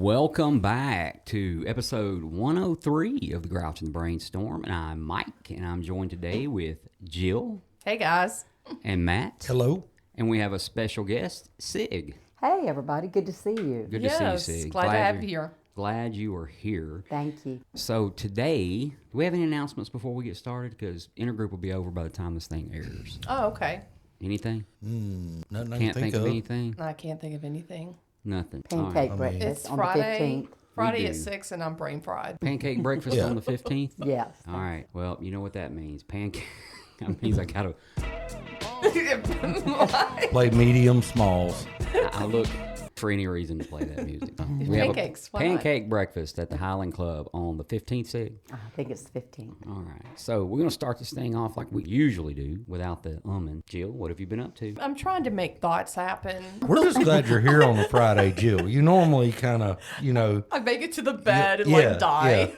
Welcome back to episode 103 of the Grouch and the Brainstorm. And I'm Mike, and I'm joined today with Jill. Hey, guys. And Matt. Hello. And we have a special guest, Sig. Hey, everybody. Good to see you. Good to see you, Sig. Glad to have you here. Glad you are here. Thank you. So today, do we have any announcements before we get started? Because Intergroup will be over by the time this thing airs. Oh, okay. Anything? Nothing I Can't can think of anything? I can't think of anything. Nothing. Pancake All right. breakfast It's on Friday. the 15th. Friday We at do. 6, and I'm brain fried. Pancake breakfast Yeah. on the 15th? Yes. All right. Well, you know what that means. Pancake. That means I gotta. Play medium smalls. I look for any reason to play that music. We have a Pancakes, why not? pancake breakfast at the Highland Club on the 15th, Sig. I think it's the 15th. All right. So we're gonna start this thing off like we usually do, without the and. Jill, what have you been up to? I'm trying to make thoughts happen. We're just glad you're here on a Friday, Jill. You normally kind of, I make it to the bed and yeah, like die.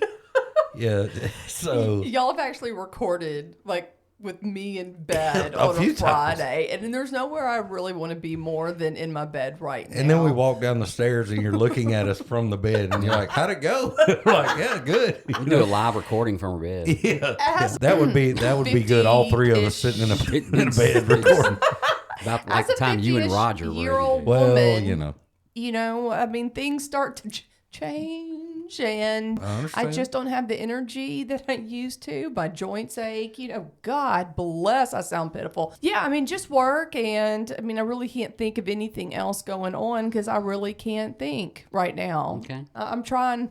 yeah. So Y'all have actually recorded like with me in bed A on few a Friday, and then there's nowhere I really want to be more than in my bed right now. and then we walk down the stairs and you're looking at us from the bed and you're like, how'd it go? We're like, yeah, good. We do a live recording from our bed. Yeah. As That would be good. All three of us sitting in a bed recording. About like the time you and Roger were. year-old Well, woman, you know. I mean, things start to change, and I I understand. just don't have the energy that I used to. My joints ache. God bless, I sound pitiful. Yeah, I mean, just work, and I mean, I really can't think of anything else going on because I really can't think right now. Okay. I'm trying.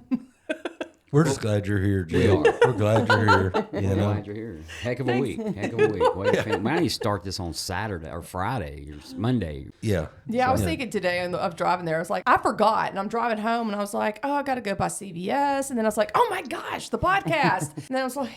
We're just glad you're here, Jill. We are. We're glad you're here. You We're know. glad you're here. Heck of a week. Heck of a week. Wait, we might need to start this on Saturday or Friday or Monday. Yeah. Yeah, I was thinking today of driving there. I was like, I forgot. And I'm driving home and I was like, oh, I got to go by CVS. And then I was like, oh my gosh, the podcast. And then I was like,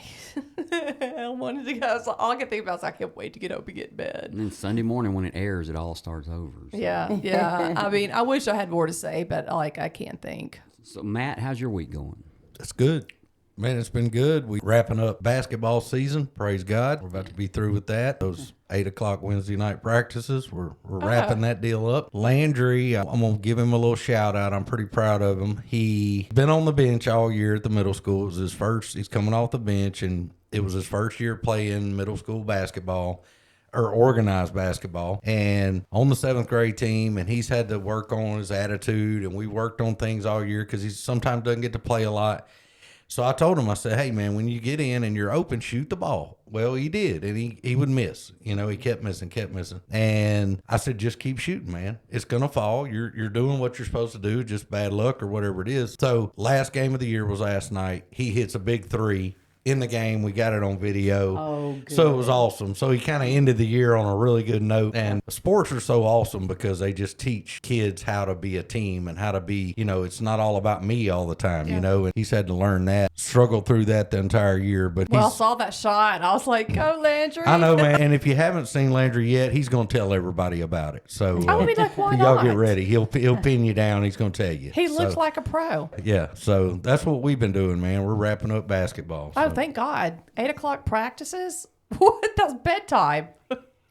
I wanted to go. I was like, all I could think about is I can't wait to get up and get in bed. And then Sunday morning when it airs, it all starts over. So. Yeah. I mean, I wish I had more to say, but like, I can't think. So Matt, how's your week going? It's good. Man, it's been good. We wrapping up basketball season. Praise God. We're about to be through with that. Those 8 o'clock Wednesday night practices. We're wrapping that deal up. Landry, I'm going to give him a little shout out. I'm pretty proud of him. He been on the bench all year at the middle school. It was his first. He's coming off the bench, and it was his first year playing middle school basketball or organized basketball, and on the 7th grade team, and he's had to work on his attitude, and we worked on things all year because he sometimes doesn't get to play a lot. So I told him, I said, hey, man, when you get in and you're open, shoot the ball. Well, he did, and he would miss. He kept missing. And I said, just keep shooting, man. It's going to fall. You're doing what you're supposed to do, just bad luck or whatever it is. So last game of the year was last night. He hits a big three in the game. We got it on video. Oh, good. So it was awesome. So he kind of ended the year on a really good note. And sports are so awesome because they just teach kids how to be a team and how to be, it's not all about me all the time, and he's had to learn that, struggled through that the entire year. But Well, I saw that shot. I was like, go, Landry. I know, man. And if you haven't seen Landry yet, he's going to tell everybody about it. So I would be like, why y'all not? get ready. He'll pin you down. He's going to tell you. He looks So, like a pro. yeah. So that's what we've been doing, man. We're wrapping up basketball. Oh, So. thank God. 8 o'clock practices? What? That's bedtime.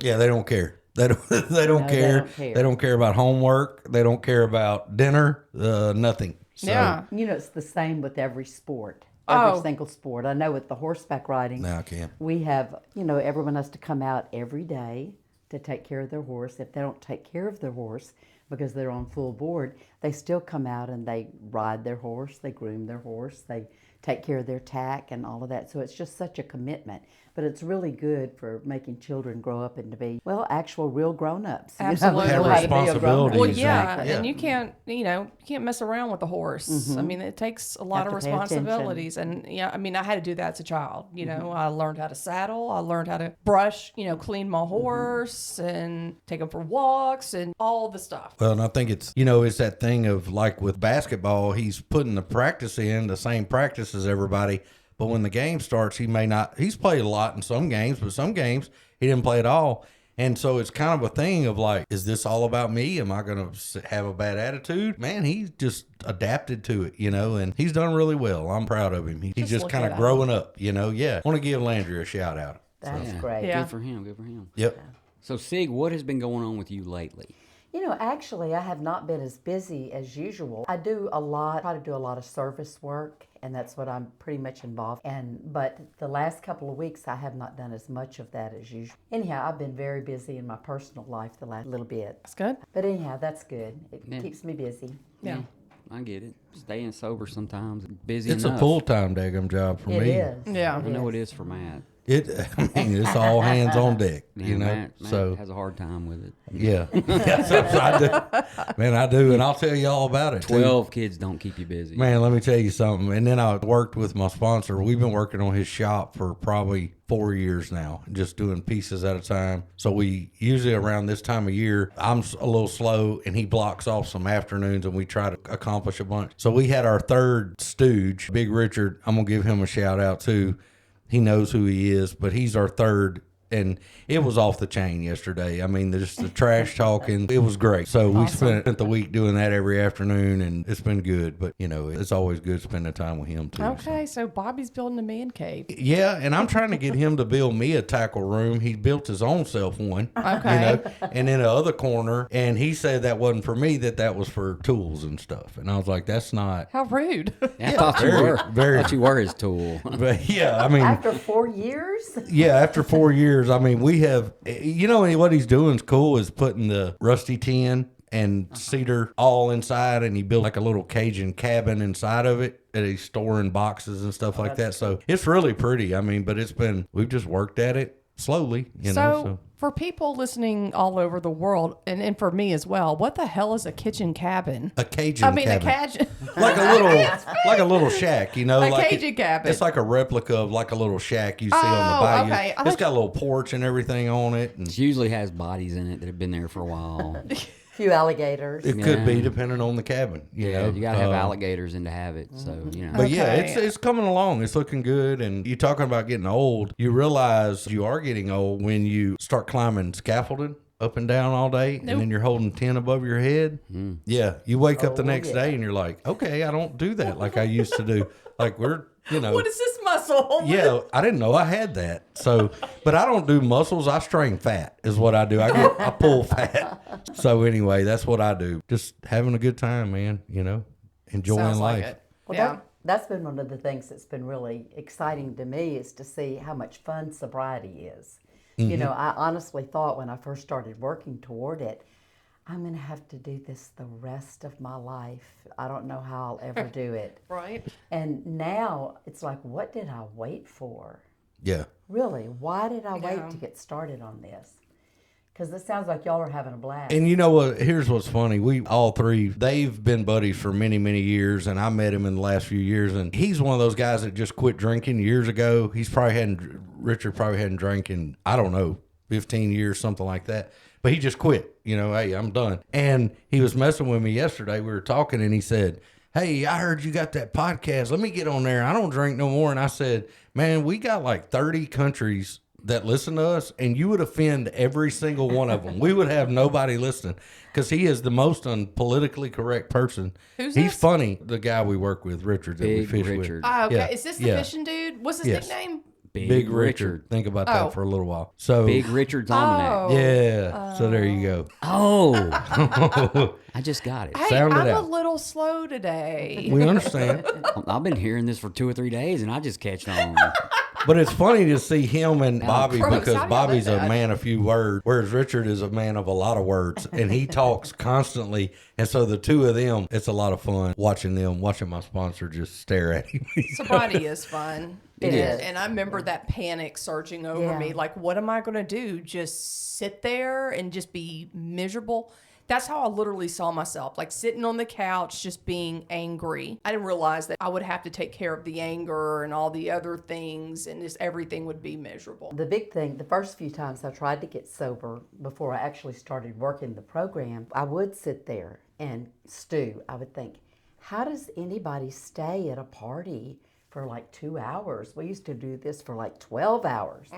Yeah, they don't care. They don't care. They don't care. They don't care about homework. They don't care about dinner. Nothing. So, Yeah. It's the same with every sport. Oh. Every single sport. I know with the horseback riding, No, I can't. we have, everyone has to come out every day to take care of their horse. If they don't take care of their horse because they're on full board, they still come out and they ride their horse, they groom their horse, they take care of their tack and all of that. So it's just such a commitment. But it's really good for making children grow up and to be, actual real grown-ups. Absolutely. Have Know how to be a grown-up. responsibilities. Well, yeah, Exactly. and you can't mess around with the horse. I mean, it takes a lot Have of to pay attention. responsibilities, and I had to do that as a child. I learned how to saddle, I learned how to brush, clean my horse, and take him for walks, and all the stuff. Well, and I think it's it's that thing of like with basketball, he's putting the practice in the same practice as everybody. But when the game starts, he may not. He's played a lot in some games, but some games he didn't play at all. And so it's kind of a thing of like, is this all about me? Am I going to have a bad attitude? Man, he's just adapted to it, and he's done really well. I'm proud of him. He's just look kind at of him. growing up, Yeah. I want to give Landry a shout out. That's Yeah. great. Yeah. Good for him. Good for him. Yep. So, Sig, what has been going on with you lately? You know, actually, I have not been as busy as usual. I do a lot, try to do a lot of service work, and that's what I'm pretty much involved in. But the last couple of weeks, I have not done as much of that as usual. Anyhow, I've been very busy in my personal life the last little bit. That's good. But anyhow, that's good. It Yeah. keeps me busy. Yeah. I get it. Staying sober sometimes, busy It's enough. a full-time daggum job for It me. is. Yeah. I know it is for Matt. I mean, it's all hands on deck, Man, you know. Matt So has a hard time with it. yeah, I do. Man, I do, and I'll tell you all about it. too. 12 kids don't keep you busy. Man, let me tell you something. And then I worked with my sponsor. We've been working on his shop for probably 4 years now, just doing pieces at a time. So we usually around this time of year, I'm a little slow, and he blocks off some afternoons, and we try to accomplish a bunch. So we had our third stooge, Big Richard. I'm gonna give him a shout out too. He knows who he is, but he's our third. And it was off the chain yesterday. I mean, just the trash talking. It was great. So we spent the week doing that every afternoon, and it's been good. But, you know, it's always good spending time with him, too. Okay, so Bobby's building a man cave. Yeah, and I'm trying to get him to build me a tackle room. He built his own self one. Okay. You know, and in the other corner, and he said that wasn't for me, that was for tools and stuff. And I was like, that's not. How rude. I thought you very, were. very. I thought you were his tool. But yeah, I mean, After 4 years? yeah, after 4 years, I mean, we have, you know, what he's doing is cool is putting the rusty tin and cedar all inside, and he built like a little Cajun cabin inside of it, and he's storing boxes and stuff like that. So it's really pretty. I mean, but we've just worked at it slowly, you know. So for people listening all over the world, and for me as well, what the hell is a kitchen cabin? a Cajun cabin. A Cajun. like a little shack, you know, A like Cajun cabin. It's like a replica of like a little shack you see on the bayou. Okay. It's got a little porch and everything on it, and It usually has bodies in it that have been there for a while. Few alligators. it could be Yeah. depending on the cabin. You know, You got to have alligators in to have it. So, you know. But yeah, Okay. it's coming along. It's looking good. And you talking about getting old, you realize you are getting old when you start climbing scaffolding up and down all day, and then you're holding 10 above your head. Yeah, you wake up the next day and you're like, okay, I don't do that like I used to do. Like you know. What is this muscle? Yeah, I didn't know I had that. So, but I don't do muscles. I strain fat is what I do. I pull fat. So anyway, that's what I do. Just having a good time, man. You know, enjoying Sounds life. like it. Well, Yeah. that's been one of the things that's been really exciting to me is to see how much fun sobriety is. You know, I honestly thought when I first started working toward it, I'm going to have to do this the rest of my life. I don't know how I'll ever do it. Right. And now it's like, what did I wait for? Yeah. Really, why did I Yeah. wait to get started on this? Because it sounds like y'all are having a blast. And you know what? Here's what's funny. We all three, they've been buddies for many, many years, and I met him in the last few years. And he's one of those guys that just quit drinking years ago. Richard probably hadn't drank in, I don't know, 15 years, something like that. But he just quit. You know, hey, I'm done. And he was messing with me yesterday. We were talking, and he said, hey, I heard you got that podcast. Let me get on there. I don't drink no more. And I said, man, we got like 30 countries that listen to us, and you would offend every single one of them. We would have nobody listening because he is the most unpolitically correct person. Who's He's this? funny, the guy we work with, Richard, that we Big fish Richard. Oh, okay. Yeah. Is this the Yeah. fishing dude? What's his Yes. nickname? with. Big Richard. Think about that Oh. for a little while. So, Big Richard's Almanac. Oh. yeah. So there you go. Oh, I just got it. Hey, Sound it I'm a out. little slow today. We understand. I've been hearing this for 2 or 3 days, and I just catch on. But it's funny to see him and Bobby Gross. because How do y'all Bobby's do a that? man of few words, whereas Richard is a man of a lot of words, and he talks constantly. And so the two of them, it's a lot of fun watching my sponsor just stare at him. Sobriety is fun. It is. And I remember that panic surging over Yeah. me. Like, what am I going to do? Just sit there and just be miserable? That's how I literally saw myself, like sitting on the couch, just being angry. I didn't realize that I would have to take care of the anger and all the other things, and just everything would be miserable. The big thing, the first few times I tried to get sober before I actually started working the program, I would sit there and stew. I would think, how does anybody stay at a party for like 2 hours? We used to do this for like 12 hours.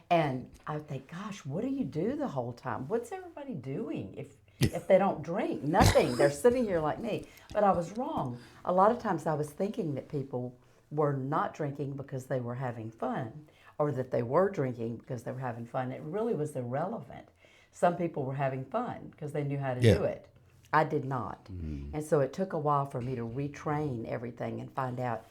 And I would think, gosh, what do you do the whole time? What's everybody doing if they don't drink? Nothing. They're sitting here like me. But I was wrong. A lot of times I was thinking that people were not drinking because they were having fun, or that they were drinking because they were having fun. It really was irrelevant. Some people were having fun because they knew how to Yeah. do it. I did not. And so it took a while for me to retrain everything and find out,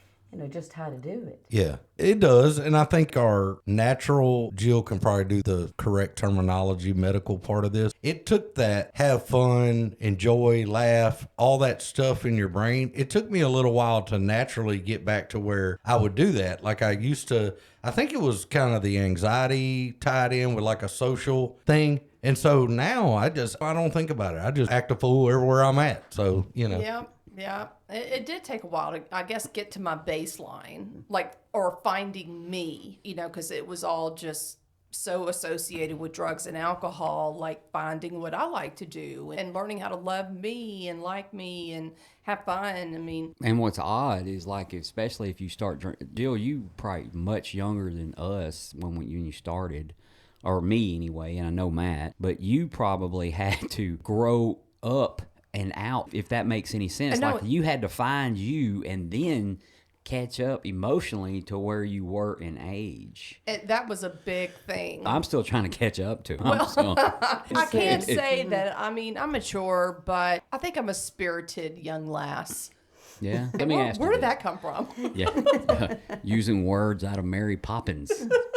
just how to do it. Yeah, it does. And I think our natural, Jill can probably do the correct terminology, medical part of this. It took that have fun, enjoy, laugh, all that stuff in your brain. It took me a little while to naturally get back to where I would do that. Like I used to, I think it was kind of the anxiety tied in with like a social thing. And so now I don't think about it. I just act a fool everywhere I'm at. So, Yeah. It did take a while to, I guess, get to my baseline, or finding me, because it was all just so associated with drugs and alcohol, like finding what I like to do and learning how to love me and like me and have fun. I mean, And what's odd is like, especially if you start drinking, Jill, you probably much younger than us when you started, or me anyway, and I know Matt, but you probably had to grow up and out, if that makes any sense. Like you had to find you and then catch up emotionally to where you were in age. that was a big thing. I'm still trying to catch up to. I can't say that. I mean, I'm mature, but I think I'm a spirited young lass. Yeah. Let me ask Where you did that come from? Yeah. Using words out of Mary Poppins.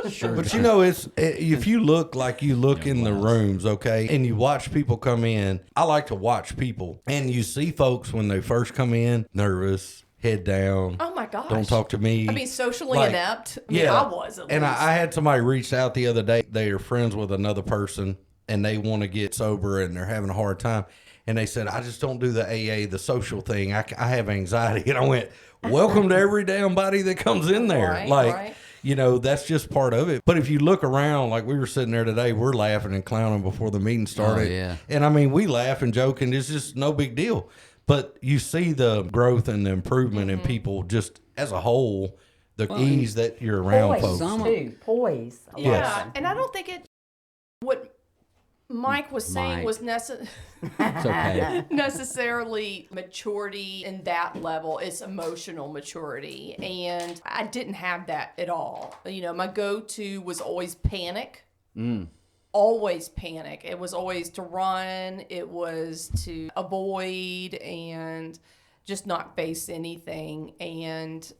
Sure. But it's if you look like you look in the rooms, okay, and you watch people come in. I like to watch people, and you see folks when they first come in, nervous, head down. Oh my gosh! Don't talk to me. I mean, socially Like, inept. Yeah, I was at and least. I had somebody reach out the other day. They are friends with another person, and they want to get sober, and they're having a hard time. And they said, I just don't do the AA, the social thing. I have anxiety. And I went, welcome to every damn body that comes in there. Right. That's just part of it. But if you look around, like we were sitting there today, we're laughing and clowning before the meeting started. Oh, yeah. And I mean, we laugh and joke, and it's just no big deal. But you see the growth and the improvement in people just as a whole, the ease that you're around Poise, folks. too. Poise. Yeah, Yes. and I don't think what Mike was saying Mike. was It's okay. necessarily maturity in that level. It's emotional maturity, and I didn't have that at all. My go-to was always panic. Always panic. It was always to run. It was to avoid and just not face anything. And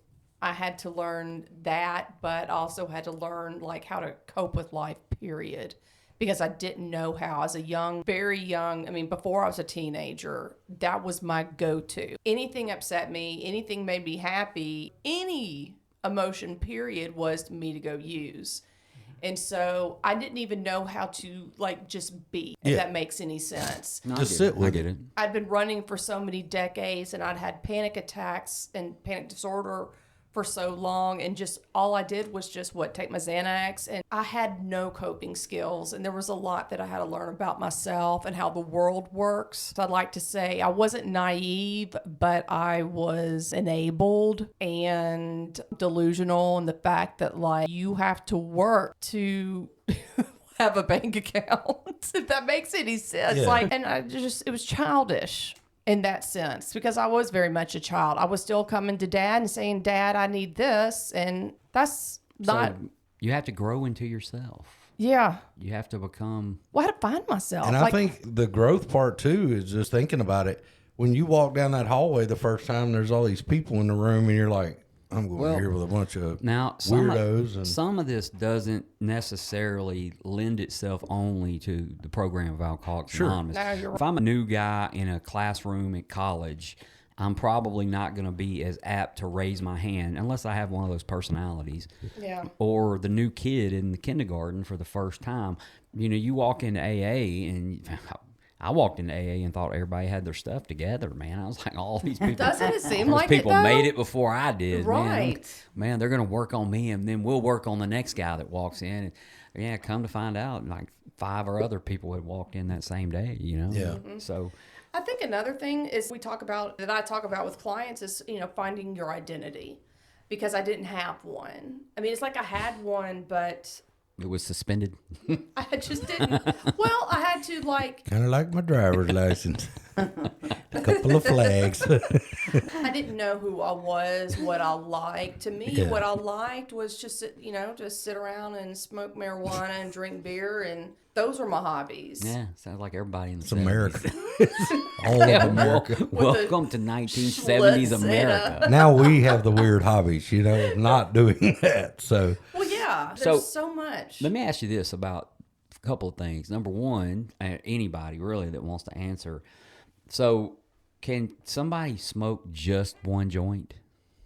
I had to learn that, but also had to learn how to cope with life, period. Because I didn't know how. As a very young, before I was a teenager, that was my go-to. Anything upset me, anything made me happy, any emotion, period, was me to go use. And so I didn't even know how to just be, if that makes any sense. No, Just sit with I get it. I'd been running for so many decades, and I'd had panic attacks and panic disorder for so long, and just all I did was take my Xanax, and I had no coping skills, and there was a lot that I had to learn about myself and how the world works. So I'd like to say I wasn't naive, but I was enabled and delusional in the fact that you have to work to have a bank account, if that makes any sense. Yeah. And it was childish in that sense, because I was very much a child. I was still coming to Dad and saying, Dad, I need this. And that's not, So you have to grow into yourself. yeah. You have to become. Well, I had to find myself. And I think the growth part too is just thinking about it. When you walk down that hallway the first time, there's all these people in the room, and you're like, I'm going here with a bunch of Now, weirdos. some of this doesn't necessarily lend itself only to the program of Alcoholics Anonymous. No, you're right. If I'm a new guy in a classroom at college, I'm probably not going to be as apt to raise my hand unless I have one of those personalities. Yeah. Or the new kid in the kindergarten for the first time. You walk into AA, and I walked into AA and thought everybody had their stuff together, man. I was like, all these people. Doesn't it seem those like people it, though? made it before I did, Right. Man, they're going to work on me, and then we'll work on the next guy that walks in. And yeah, come to find out, 5 or other people had walked in that same day, Yeah. Mm-hmm. So I think another thing is I talk about with clients is, finding your identity, because I didn't have one. It's like I had one, but it was suspended. I just didn't. Well, I had to Kind of like my driver's license. Couple of flags. I didn't know who I was, what I liked. To me, Yeah. what I liked was just, just sit around and smoke marijuana and drink beer, and those were my hobbies. Yeah, sounds like everybody in the It's 70s. America. All of America. Welcome to 1970s Schlitz and, America. Now we have the weird hobbies, not doing that. So Well, yeah, So, there's so much. Let me ask you this about a couple of things. Number one, anybody really that wants to answer. So, can somebody smoke just one joint?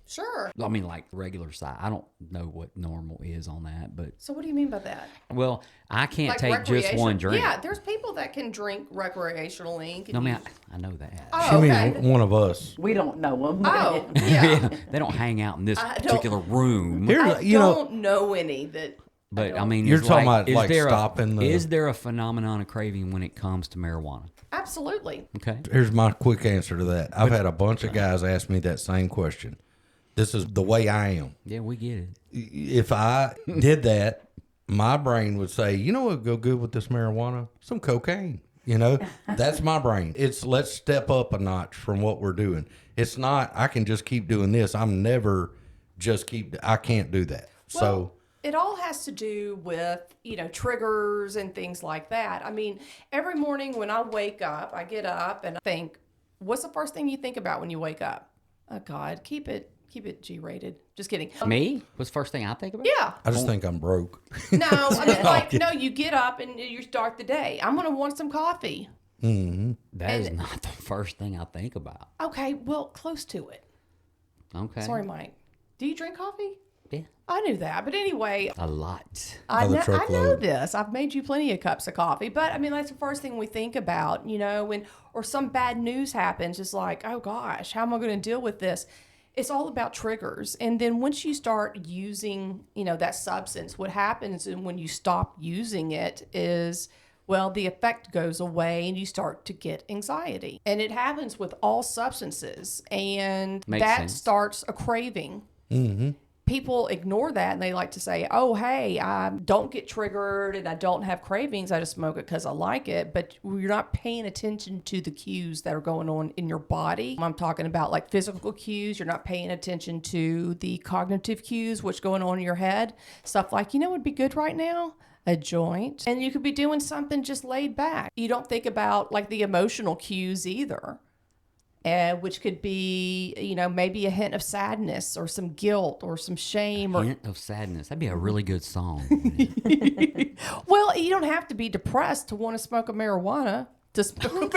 Sure. I mean, like regular size. I don't know what normal is on that, but So what do you mean by that? well, I can't Like take just one drink. Yeah, there's people that can drink recreationally. No, I mean, I know that. Oh, she okay. means one of us. We don't know them. Oh, yeah. They don't hang out in this I don't- particular room. Here's I don't know any that. But I mean, You're it's talking like, about, is like, there stopping the- Is there a phenomenon of craving when it comes to marijuana? Absolutely. Okay. Here's my quick answer to that. I've had a bunch of guys ask me that same question. This is the way I am. Yeah, we get it. If I did that, my brain would say, you know what would go good with this marijuana? Some cocaine. That's my brain. It's let's step up a notch from what we're doing. It's not, I can just keep doing this. I can't do that. So It all has to do with, triggers and things like that. I mean, every morning when I wake up, I get up and I think, what's the first thing you think about when you wake up? Oh God, keep it G-rated. Just kidding. Me? What's the first thing I think about? Yeah. I just think I'm broke. No, I mean, no, you get up and you start the day. I'm going to want some coffee. That is not the first thing I think about. Okay, well, close to it. Okay. Sorry, Mike. Do you drink coffee? Yeah. I knew that. But anyway, A lot. I Another know truckload. this. I've made you plenty of cups of coffee. But, I mean, that's the first thing we think about, or some bad news happens. It's like, oh, gosh, how am I going to deal with this? It's all about triggers. And then once you start using, that substance, what happens when you stop using it is, well, the effect goes away and you start to get anxiety. And it happens with all substances. And Makes that sense. starts a craving. People ignore that and they like to say, oh, hey, I don't get triggered and I don't have cravings. I just smoke it because I like it. But you're not paying attention to the cues that are going on in your body. I'm talking about like physical cues. You're not paying attention to the cognitive cues, what's going on in your head. Stuff like, what would be good right now? A joint. And you could be doing something just laid back. You don't think about like the emotional cues either. Which could be, maybe a hint of sadness or some guilt or some shame. Hint of sadness. That'd be a really good song. Well, you don't have to be depressed to want to smoke a marijuana. To smoke.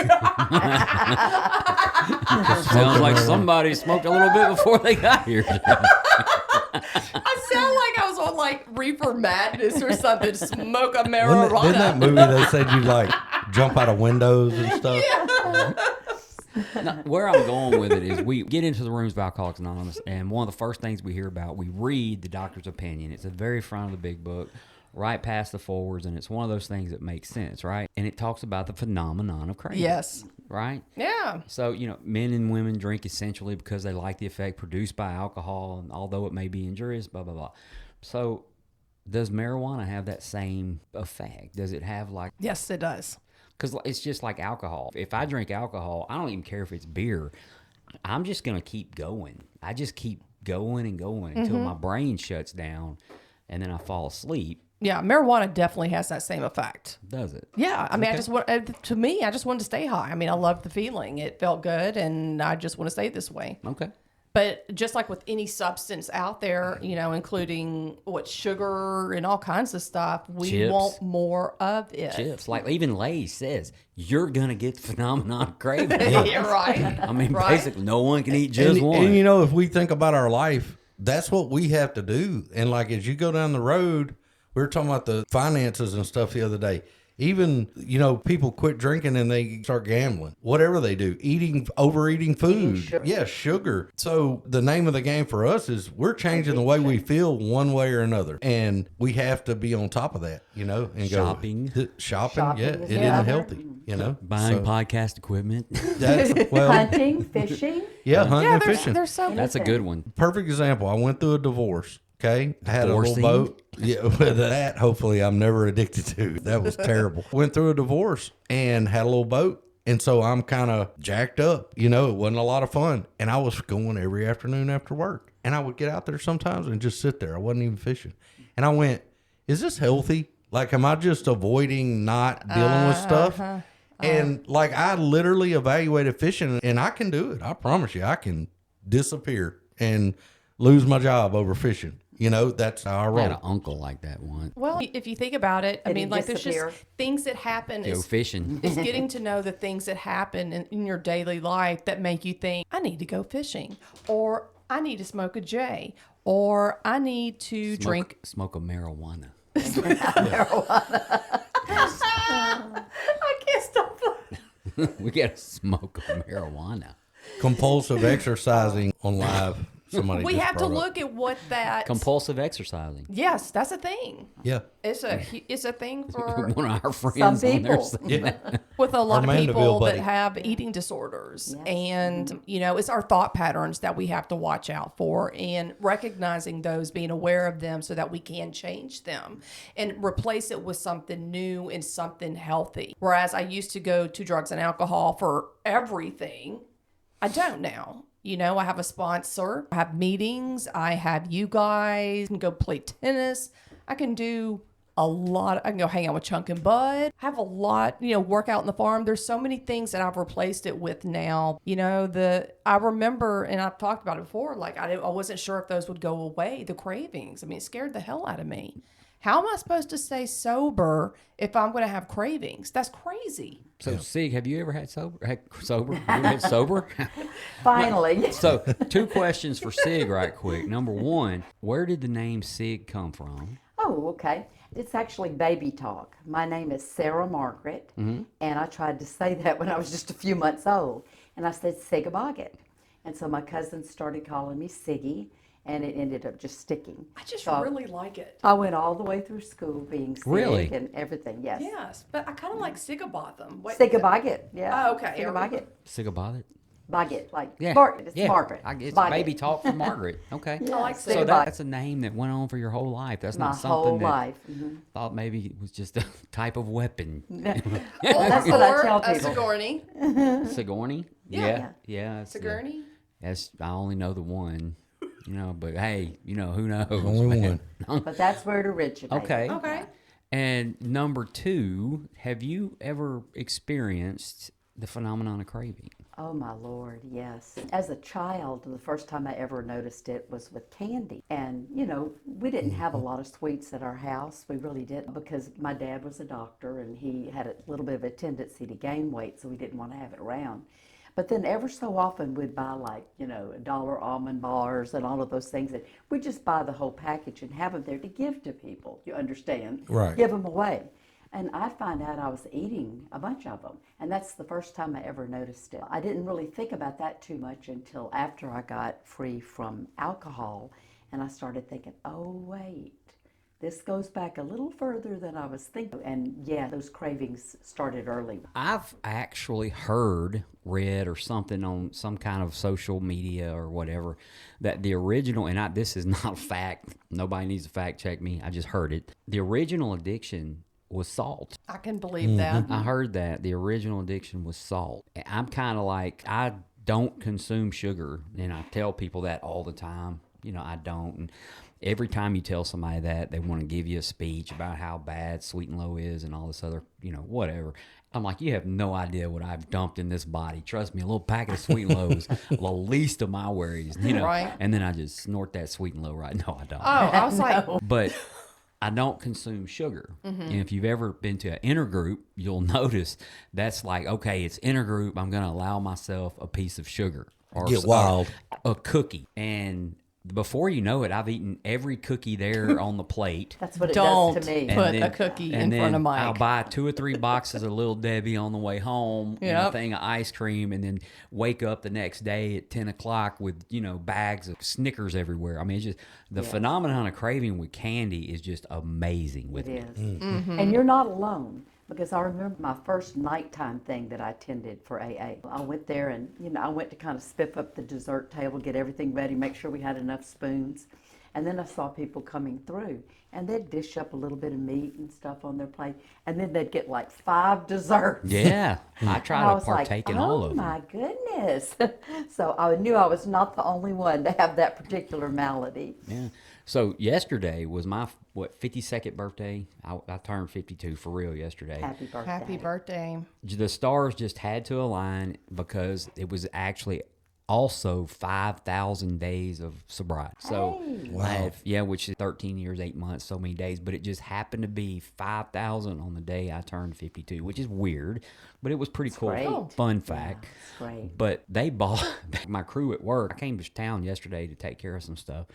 Sounds like somebody smoked a little bit before they got here. I sound like I was on like Reefer Madness or something. Smoke a marijuana. Didn't that movie they said you like jump out of windows and stuff? Now, where I'm going with it is we get into the rooms of Alcoholics Anonymous, and one of the first things we hear about, we read the doctor's opinion. It's at the very front of the big book, right past the forwards, and it's one of those things that makes sense, right? And it talks about the phenomenon of craving. Yes. Right? Yeah. So, men and women drink essentially because they like the effect produced by alcohol, and although it may be injurious, blah, blah, blah. So, does marijuana have that same effect? Does it have like... Yes, it does. Because it's just like alcohol. If I drink alcohol, I don't even care if it's beer. I'm just going to keep going. I just keep going and going until my brain shuts down and then I fall asleep. Yeah, marijuana definitely has that same effect. Does it? Yeah, I mean, Okay. I just wanted to stay high. I mean, I loved the feeling. It felt good, and I just want to stay this way. Okay. But just like with any substance out there, including sugar and all kinds of stuff, we Chips. want more of it. Chips. Like even Lay's says, you're going to get the phenomenon of craving. Yeah, right. I mean, Right. basically, no one can eat just one. And if we think about our life, that's what we have to do. And like as you go down the road, we were talking about the finances and stuff the other day. Even, people quit drinking and they start gambling. Whatever they do, overeating food. sugar. Yeah, sugar. So the name of the game for us is we're changing the way we feel one way or another. And we have to be on top of that, and Shopping. go. Shopping, Shopping yeah. is It another. isn't healthy, Buying So podcast equipment. that's, well, Hunting, fishing. yeah, hunting Yeah, and there's, fishing. there's so That's a good one. Perfect example. I went through a divorce. Okay. I had Divorcing? a little boat. Yeah. With that, hopefully I'm never addicted to. That was terrible. Went through a divorce and had a little boat And so I'm kind of jacked up. You know, it wasn't a lot of fun. And I was going every afternoon after work. And I would get out there sometimes and just sit there. I wasn't even fishing. And I went, is this healthy? Like, am I just avoiding not dealing with stuff? And like, I literally evaluated fishing, and I can do it. I promise you, I can disappear and lose my job over fishing. You know, that's how I I had roll. an uncle like that once. Well, if you think about it, I Did he mean, like there's disappear? just things that happen. Go fishing. Is getting to know the things that happen in your daily life that make you think, I need to go fishing, or I need to smoke a J, or I need to drink. Smoke a marijuana. I can't stop. We got to smoke a marijuana. Compulsive exercising on live. Somebody We just have to brought up. look at what that. Compulsive exercising. Yes, that's a thing. Yeah. It's a thing for One of our friends Some on there people. said Yeah. with a lot of Mandeville people buddy. that have eating disorders. Yes. And, you know, it's our thought patterns that we have to watch out for, and recognizing those, being aware of them so that we can change them and replace it with something new and something healthy. Whereas I used to go to drugs and alcohol for everything, I don't now. You know, I have a sponsor, I have meetings, I have you guys, I can go play tennis, I can do a lot. I can go hang out with Chunk and Bud, have a lot, you know, work out in the farm. There's so many things that I've replaced it with now. You know, I remember, and I've talked about it before, like I wasn't sure if those would go away, the cravings. I mean, it scared the hell out of me. How am I supposed to stay sober if I'm going to have cravings? That's crazy. So, Sig, have you ever had sober? Have you ever had sober? Finally. So, 2 questions for Sig right quick. Number 1, where did the name Sig come from? Oh, okay. It's actually baby talk. My name is Sarah Margaret, and I tried to say that when I was just a few months old, and I said Sigaboggett. And so my cousins started calling me Siggy, and it ended up just sticking. I just So really like it. I went all the way through school being Sig Really? and everything, yes. Yes, but I kind of like Sigabotham. Sigaboggett, yeah. Oh, okay. Sigaboggett. Sigaboggett? Boggett, like Yeah. Margaret. It's yeah. Margaret. It's Boggett. baby talk for Margaret. Okay. Yeah, like So Sigaboggett. that's a name that went on for your whole life. That's My not something whole that life. thought maybe it was just a type of weapon. That's what I tell a people. Sigourney. Sigourney? Yeah. Yeah. That's the- Sigourney. That's I only know the one. You know, but hey, you know, who knows? Only man. But that's where it originated. Okay. Okay. And number 2, have you ever experienced the phenomenon of craving? Oh my Lord, yes. As a child, the first time I ever noticed it was with candy. And, you know, we didn't have a lot of sweets at our house. We really didn't, because my dad was a doctor and he had a little bit of a tendency to gain weight, so we didn't want to have it around. But then ever so often we'd buy, like, you know, $1 almond bars and all of those things. And we'd just buy the whole package and have them there to give to people, you understand? Right. Give them away. And I found out I was eating a bunch of them. And that's the first time I ever noticed it. I didn't really think about that too much until after I got free from alcohol. And I started thinking, oh, wait, this goes back a little further than I was thinking. And yeah, those cravings started early. I've actually read or something on some kind of social media or whatever that the original, and this is not a fact, nobody needs to fact check me, I just heard it. The original addiction was salt. I can believe that. I heard that the original addiction was salt. I'm kind of like, I don't consume sugar, and I tell people that all the time. You know, I don't. And every time you tell somebody that, they want to give you a speech about how bad Sweet and Low is and all this other, you know, whatever. I'm like, you have no idea what I've dumped in this body. Trust me, a little packet of Sweet and Lows, the least of my worries, you know. Right. And then I just snort that Sweet and Low right. No, I don't. Oh, I was like, But I don't consume sugar. And if you've ever been to an intergroup, you'll notice that's like, okay, it's intergroup. I'm going to allow myself a piece of sugar or Get wild. a cookie. And before you know it, I've eaten every cookie there on the plate. That's what it don't does to me. put a cookie in front of Mike. I'll buy 2 or 3 boxes of Little Debbie on the way home and a Yep. thing of ice cream, and then wake up the next day at 10 o'clock with, you know, bags of Snickers everywhere. I mean, it's just the phenomenon of craving with candy is just amazing with It me. is. And you're not alone, because I remember my first nighttime thing that I attended for AA. I went there and, you know, I went to kind of spiff up the dessert table, get everything ready, make sure we had enough spoons. And then I saw people coming through, and they'd dish up a little bit of meat and stuff on their plate, and then they'd get like 5 desserts. Yeah, I try And I to was partake like, in all oh of them. my goodness. So I knew I was not the only one to have that particular malady. Yeah. So yesterday was my 52nd birthday. I turned 52 for real yesterday. Happy birthday. Happy birthday. The stars just had to align because it was actually also 5,000 days of sobriety. So Hey. I had, yeah, which is 13 years, 8 months, so many days. But it just happened to be 5,000 on the day I turned 52, which is weird, but it was pretty cool. great. Fun fact. It's great. But they bought my crew at work. I came to town yesterday to take care of some stuff,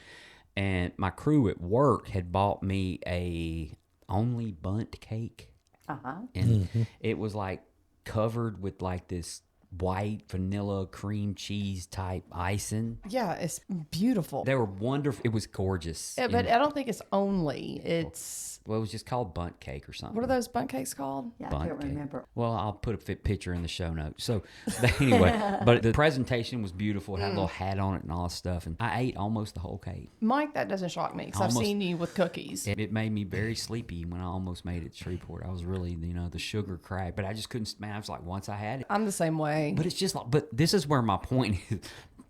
and my crew at work had bought me a only bunt cake, Uh-huh. and it was like covered with like this white vanilla cream cheese type icing. Yeah, it's beautiful. They were wonderful. It was gorgeous. Yeah, but I don't think it's only. It's, Well, it was just called bunt cake or something. what are those bundt cakes called? Yeah, I Bundt can't cake. remember. Well, I'll put a picture in the show notes. So, but anyway, but the presentation was beautiful. It had a little hat on it and all this stuff. And I ate almost the whole cake. Mike, that doesn't shock me because I've Almost- seen you with cookies. It made me very sleepy when I almost made it to Shreveport. I was really, the sugar cracked. But I just couldn't, man, I was like, once I had it. I'm the same way. But it's just like, but this is where my point is.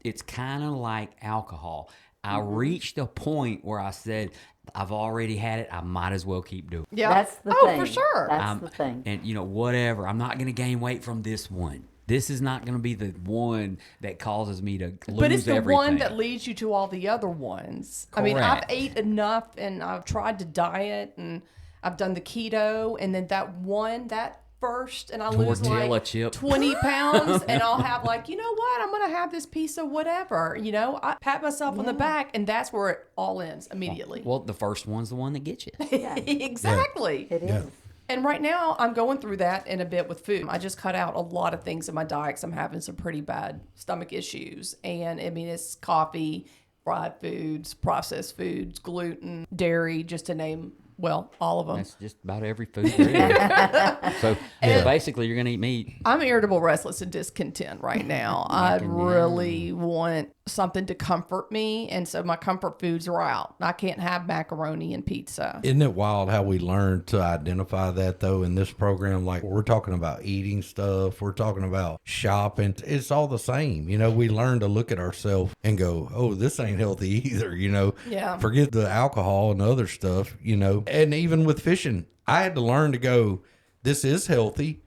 It's kind of like alcohol. I reached a point where I said, I've already had it. I might as well keep doing it. Yeah. That's the oh, thing. for sure. That's the thing. And, whatever. I'm not going to gain weight from this one. This is not going to be the one that causes me to lose But it's the everything. one that leads you to all the other ones. I mean, I've Correct. ate enough and I've tried to diet and I've done the keto and then that first and I lose Tortilla like chip. 20 pounds and I'll have like, you know what? I'm going to have this piece of whatever, I pat myself on the back and that's where it all ends immediately. Well, the first one's the one that gets you. Exactly. It is. Yeah. And right now, I'm going through that in a bit with food. I just cut out a lot of things in my diet 'cause I'm having some pretty bad stomach issues. And I mean, it's coffee, fried foods, processed foods, gluten, dairy, just to name, all of them. That's just about every food there is. So basically, you're going to eat meat. I'm irritable, restless, and discontent right now. I really want something to comfort me. And so my comfort foods are out. I can't have macaroni and pizza. Isn't it wild how we learn to identify that though in this program? Like we're talking about eating stuff, we're talking about shopping. It's all the same. We learn to look at ourselves and go, oh, this ain't healthy either. Yeah. Forget the alcohol and other stuff, And even with fishing, I had to learn to go, this is healthy.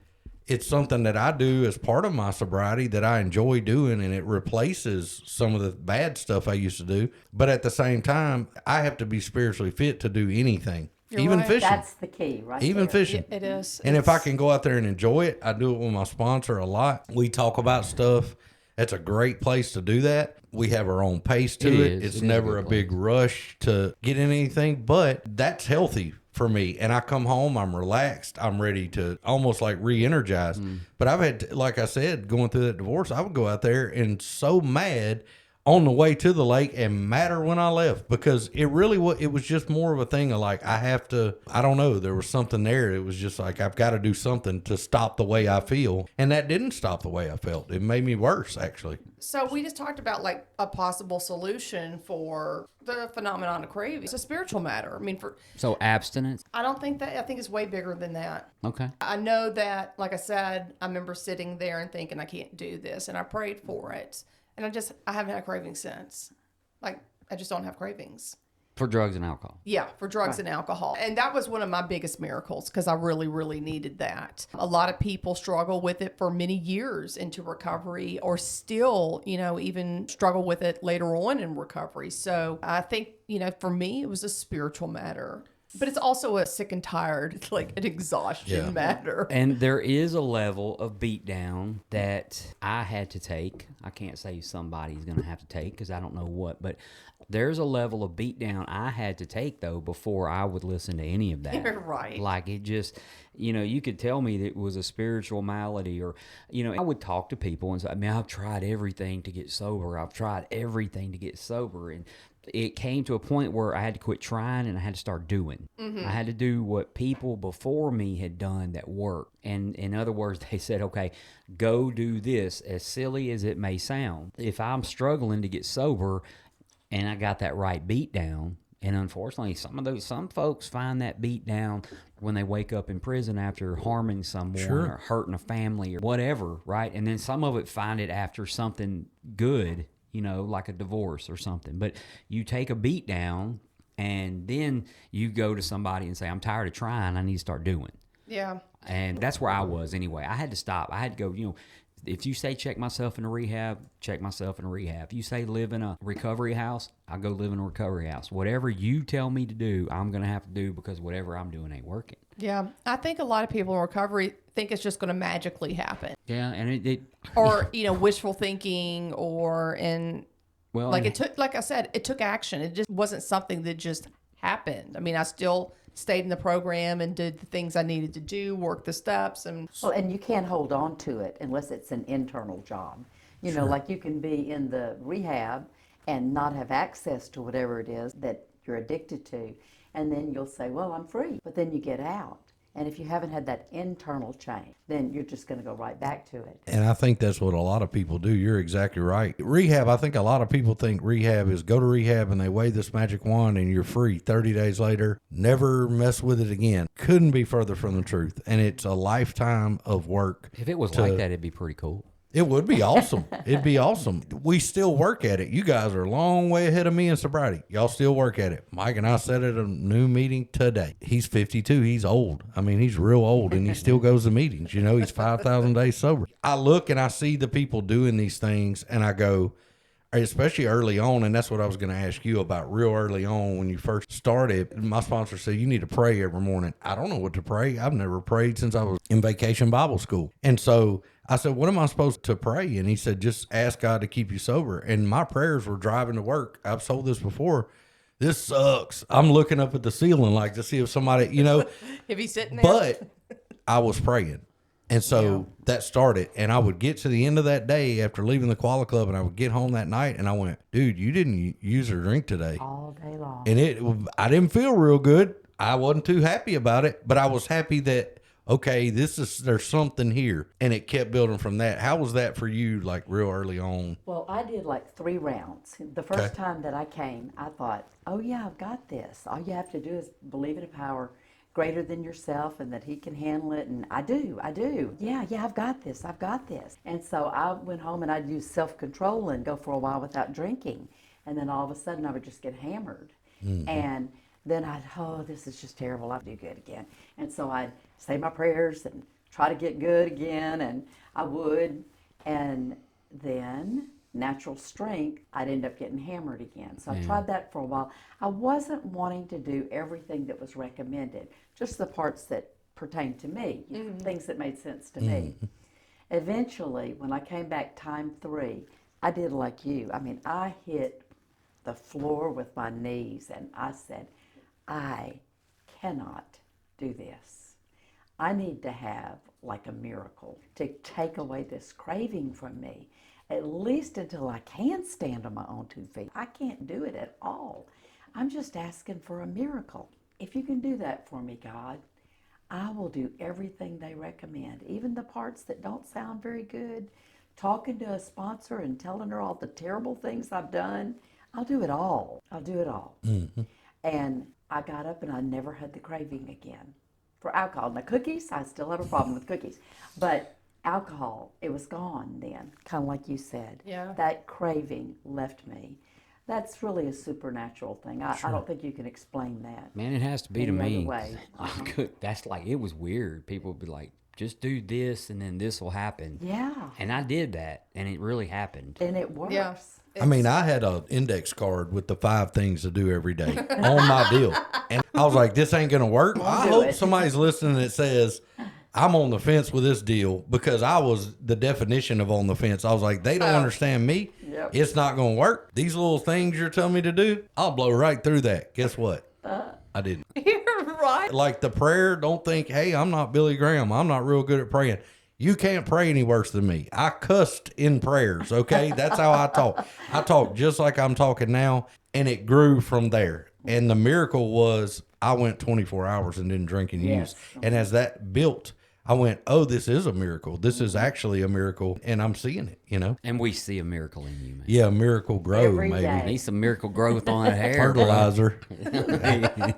It's something that I do as part of my sobriety that I enjoy doing, and it replaces some of the bad stuff I used to do. But at the same time, I have to be spiritually fit to do anything, You're even right. fishing. That's the key, right Even there. fishing. It is. And if I can go out there and enjoy it, I do it with my sponsor a lot. We talk about stuff. That's a great place to do that. We have our own pace to It it. is. It's It is never a a good big rush to get in anything, but that's healthy for me. And I come home, I'm relaxed. I'm ready to almost like re-energize. But I've had, like I said, going through that divorce, I would go out there and so mad on the way to the lake and madder when I left because it was just more of a thing of like, I don't know, there was something there. It was just like, I've got to do something to stop the way I feel. And that didn't stop the way I felt. It made me worse, actually. So we just talked about like a possible solution for the phenomenon of craving. It's a spiritual matter. I mean, So abstinence. I don't think that, I think it's way bigger than that. Okay. I know that, like I said, I remember sitting there and thinking I can't do this and I prayed for it. And I haven't had a craving since. Like, I just don't have cravings. For drugs and alcohol. Yeah, for drugs and alcohol. And that was one of my biggest miracles because I really, really needed that. A lot of people struggle with it for many years into recovery or still, even struggle with it later on in recovery. So I think, for me, it was a spiritual matter. But it's also a sick and tired, like an exhaustion matter. And there is a level of beatdown that I had to take. I can't say somebody's going to have to take because I don't know what, but there's a level of beatdown I had to take, though, before I would listen to any of that. You're right. Like it just, you could tell me that it was a spiritual malady or, I would talk to people and say, I've tried everything to get sober. I've tried everything to get sober. And it came to a point where I had to quit trying and I had to start doing. I had to do what people before me had done that worked. And in other words, they said, okay, go do this, as silly as it may sound. If I'm struggling to get sober, and I got that right beat down. And unfortunately, some folks find that beat down when they wake up in prison after harming someone or hurting a family or whatever, right? And then some of it find it after something good, like a divorce or something. But you take a beat down, and then you go to somebody and say, I'm tired of trying, I need to start doing. Yeah. And that's where I was anyway. I had to stop. I had to go, if you say check myself in a rehab, check myself in a rehab. If you say live in a recovery house, I'll go live in a recovery house. Whatever you tell me to do, I'm going to have to do, because whatever I'm doing ain't working. Yeah. I think a lot of people in recovery think it's just going to magically happen. Yeah, and it Or, wishful thinking well, like like I said, it took action. It just wasn't something that just happened. I mean, I still stayed in the program and did the things I needed to do, work the steps. And you can't hold on to it unless it's an internal job. Like you can be in the rehab and not have access to whatever it is that you're addicted to. And then you'll say, well, I'm free. But then you get out. And if you haven't had that internal change, then you're just going to go right back to it. And I think that's what a lot of people do. You're exactly right. Rehab, I think a lot of people think rehab is go to rehab and they wave this magic wand and you're free 30 days later. Never mess with it again. Couldn't be further from the truth. And it's a lifetime of work. If it was like that, it'd be pretty cool. It would be awesome. It'd be awesome. We still work at it. You guys are a long way ahead of me in sobriety. Y'all still work at it. Mike and I sat at a new meeting today. He's 52. He's old. I mean, he's real old, and he still goes to meetings. He's 5,000 days sober. I look and I see the people doing these things, and I go, especially early on, and that's what I was going to ask you about real early on when you first started. My sponsor said, you need to pray every morning. I don't know what to pray. I've never prayed since I was in vacation Bible school. And so I said, what am I supposed to pray? And he said, just ask God to keep you sober. And my prayers were driving to work. I've told this before. This sucks. I'm looking up at the ceiling like to see if somebody, if he's sitting there. But I was praying. And so that started. And I would get to the end of that day after leaving the Koala Club, and I would get home that night, and I went, dude, you didn't use or drink today. All day long. And I didn't feel real good. I wasn't too happy about it, but I was happy that, okay, there's something here. And it kept building from that. How was that for you, like real early on? Well, I did like 3 rounds. The first time that I came, I thought, oh yeah, I've got this. All you have to do is believe in a power greater than yourself and that he can handle it. And I do. Yeah, I've got this. And so I went home and I'd use self-control and go for a while without drinking. And then all of a sudden I would just get hammered. Mm-hmm. And then this is just terrible. I'll do good again. And so I'd say my prayers and try to get good again, and I would. And then natural strength, I'd end up getting hammered again. So I tried that for a while. I wasn't wanting to do everything that was recommended, just the parts that pertained to me, things that made sense to me. Eventually, when I came back time 3, I did like you. I mean, I hit the floor with my knees, and I said, I cannot do this. I need to have like a miracle to take away this craving from me, at least until I can stand on my own 2 feet. I can't do it at all. I'm just asking for a miracle. If you can do that for me, God, I will do everything they recommend, even the parts that don't sound very good. Talking to a sponsor and telling her all the terrible things I've done, I'll do it all. Mm-hmm. And I got up and I never had the craving again for alcohol. Now cookies, I still have a problem with cookies, but alcohol, it was gone then, kind of like you said. Yeah. That craving left me. That's really a supernatural thing. I don't think you can explain that. Man, it has to be to any me. other way. That's like, it was weird. People would be like, just do this and then this will happen. Yeah. And I did that, and it really happened. And it works. Yeah. I mean, I had an index card with the 5 things to do every day on my deal. And I was like, this ain't going to work. I hope somebody's listening that says, I'm on the fence with this deal, because I was the definition of on the fence. I was like, they don't understand me. Yep. It's not going to work. These little things you're telling me to do, I'll blow right through that. Guess what? I didn't. You're right. Like the prayer, don't think, hey, I'm not Billy Graham. I'm not real good at praying. You can't pray any worse than me. I cussed in prayers, okay? That's how I talk. I talk just like I'm talking now, and it grew from there. And the miracle was I went 24 hours and didn't drink and use. And as that built, I went, oh, this is a miracle. This is actually a miracle, and I'm seeing it, you know? And we see a miracle in you, man. Yeah, miracle grow, Every maybe. day. Need some miracle growth on that hair. bro. Fertilizer.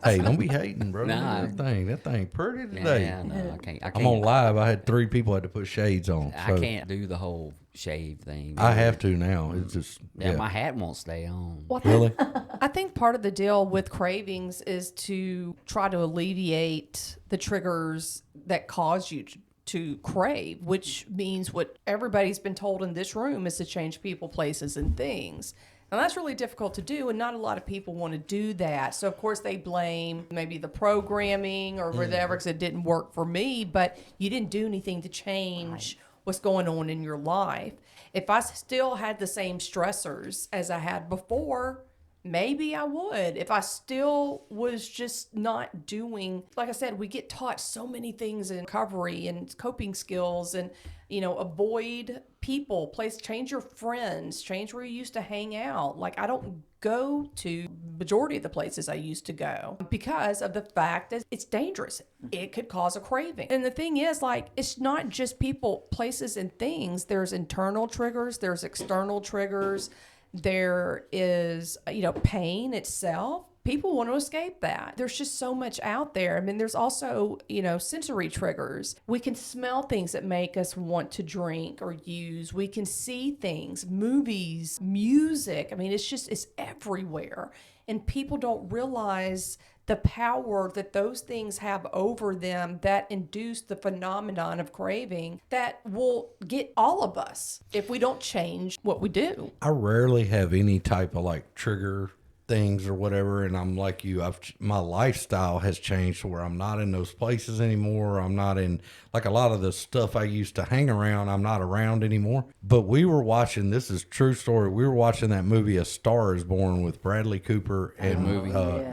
Hey, don't be hating, bro. Nah. That thing pretty today. Yeah, no, I can't. I'm on live. I had 3 people had to put shades on. So I can't do the whole shave thing. I have to now. It's just, Yeah, my hat won't stay on. Well, Really? I think part of the deal with cravings is to try to alleviate the triggers that cause you to crave, which means what everybody's been told in this room is to change people, places, and things. And that's really difficult to do, and not a lot of people want to do that. So, of course, they blame maybe the programming or whatever because it didn't work for me, but you didn't do anything to change what's going on in your life. If I still had the same stressors as I had before, maybe I would. If I still was just not doing, like I said, we get taught so many things in recovery and coping skills and, avoid people, change your friends, change where you used to hang out. Like I don't go to majority of the places I used to go because of the fact that it's dangerous. It could cause a craving. And the thing is, like, it's not just people, places, and things. There's internal triggers, there's external triggers. There is, pain itself. People want to escape that. There's just so much out there. I mean, there's also, sensory triggers. We can smell things that make us want to drink or use. We can see things, movies, music. I mean, it's everywhere. And people don't realize the power that those things have over them that induce the phenomenon of craving that will get all of us if we don't change what we do. I rarely have any type of like trigger things or whatever, and I'm like you, my lifestyle has changed to where I'm not in those places anymore. I'm not in, like, a lot of the stuff I used to hang around, I'm not around anymore. But we were watching, this is true story, we were watching that movie A Star Is Born with Bradley Cooper and movie.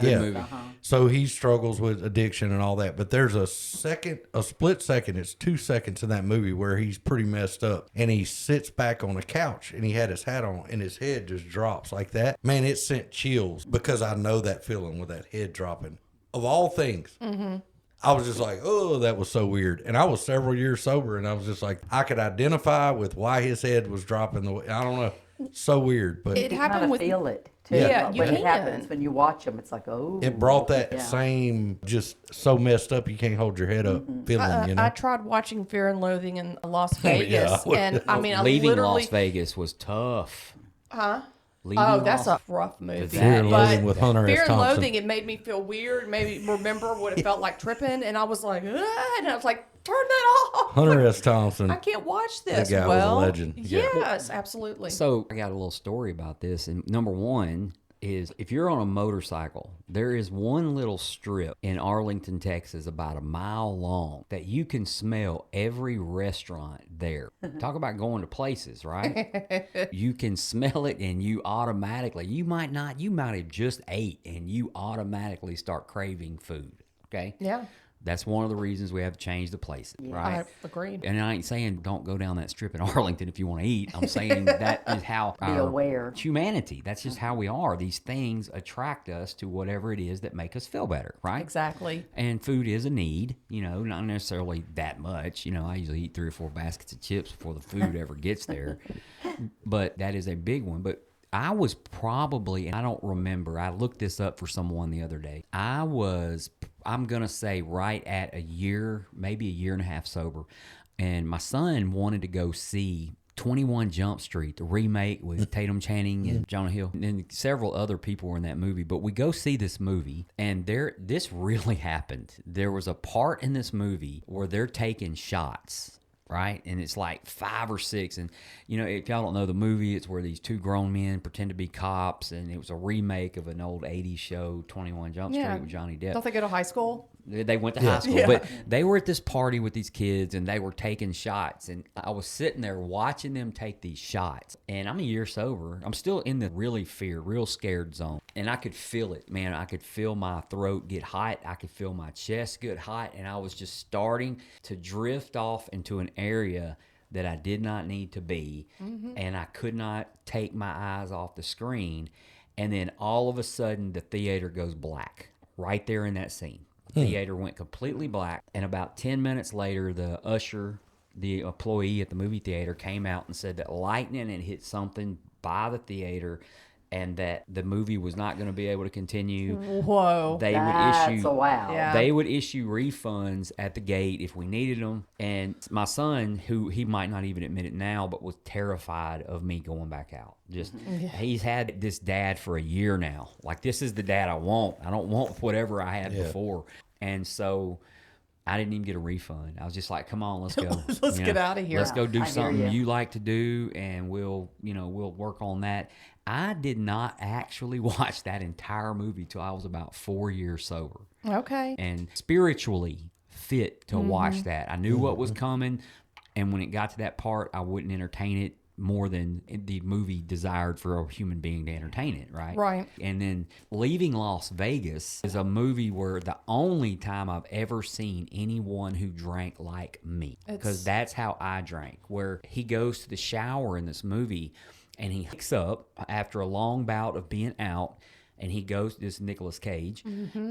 yeah. Movie. So he struggles with addiction and all that, but there's a split second, it's 2 seconds in that movie where he's pretty messed up and he sits back on a couch and he had his hat on and his head just drops like that. Man, it sent chills because I know that feeling with that head dropping. Of all things, I was just like, oh, that was so weird. And I was several years sober and I was just like, I could identify with why his head was dropping the way. I don't know. So weird, but It You happened kind with of feel it too. Yeah, you when it can. happens, when you watch them, it's like, oh. it brought that yeah. same just so messed up you can't hold your head up feeling, you know? I tried watching Fear and Loathing in Las yeah. Vegas, and I mean, I Leaving literally, Las Vegas was tough. huh? Leaving Oh, that's Las- a rough movie. Fear and Loathing But with Hunter S. Fear and Thompson. Loathing, it made me feel weird, made me remember what it felt like tripping, and I was like, "Ah," and I was like, turn that off. Hunter S. Thompson. I can't watch this. That guy was a well, legend. Yeah. Yes, absolutely. So I got a little story about this. And number one is if you're on a motorcycle, there is one little strip in Arlington, Texas, about a mile long that you can smell every restaurant there. Talk about going to places, right? You can smell it and you might have just ate and you automatically start craving food. Okay. Yeah, That's one of the reasons we have to change the places, right? I agreed. And I ain't saying don't go down that strip in Arlington if you want to eat. I'm saying that is how aware. humanity. That's just how we are. These things attract us to whatever it is that make us feel better, right? Exactly. And food is a need, not necessarily that much. I usually eat 3 or 4 baskets of chips before the food ever gets there. But that is a big one. But I was probably, and I don't remember, I looked this up for someone the other day. I'm going to say right at a year, maybe a year and a half sober. And my son wanted to go see 21 Jump Street, the remake with Tatum Channing and Jonah Hill. And several other people were in that movie. But we go see this movie, and this really happened. There was a part in this movie where they're taking shots. Right? And it's like 5 or 6. And, if y'all don't know the movie, it's where these 2 grown men pretend to be cops. And it was a remake of an old 80s show, 21 Jump Street with Johnny Depp. Don't they go to high school? They went to high school, but they were at this party with these kids and they were taking shots. And I was sitting there watching them take these shots. And I'm a year sober. I'm still in the real scared zone. And I could feel it, man. I could feel my throat get hot. I could feel my chest get hot. And I was just starting to drift off into an area that I did not need to be. And I could not take my eyes off the screen. And then all of a sudden the theater goes black right there in that scene. theater went completely black. And about 10 minutes later, the usher, the employee at the movie theater, came out and said that lightning had hit something by the theater and that the movie was not going to be able to continue. Whoa. They That's would issue a wow. Yeah. they would issue refunds at the gate if we needed them. And my son, who he might not even admit it now, but was terrified of me going back out. Just he's had this dad for a year now. Like, this is the dad I want. I don't want whatever I had before. And so I didn't even get a refund. I was just like, come on, let's go. Let's get out of here. Let's go do I hear something you. you like to do, and we'll work on that. I did not actually watch that entire movie till I was about 4 years sober Okay. and spiritually fit to watch that. I knew what was coming, and when it got to that part, I wouldn't entertain it more than the movie desired for a human being to entertain it, right? Right. And then Leaving Las Vegas is a movie where the only time I've ever seen anyone who drank like me, because that's how I drank, where he goes to the shower in this movie and he wakes up after a long bout of being out, and he goes, this is Nicolas Cage,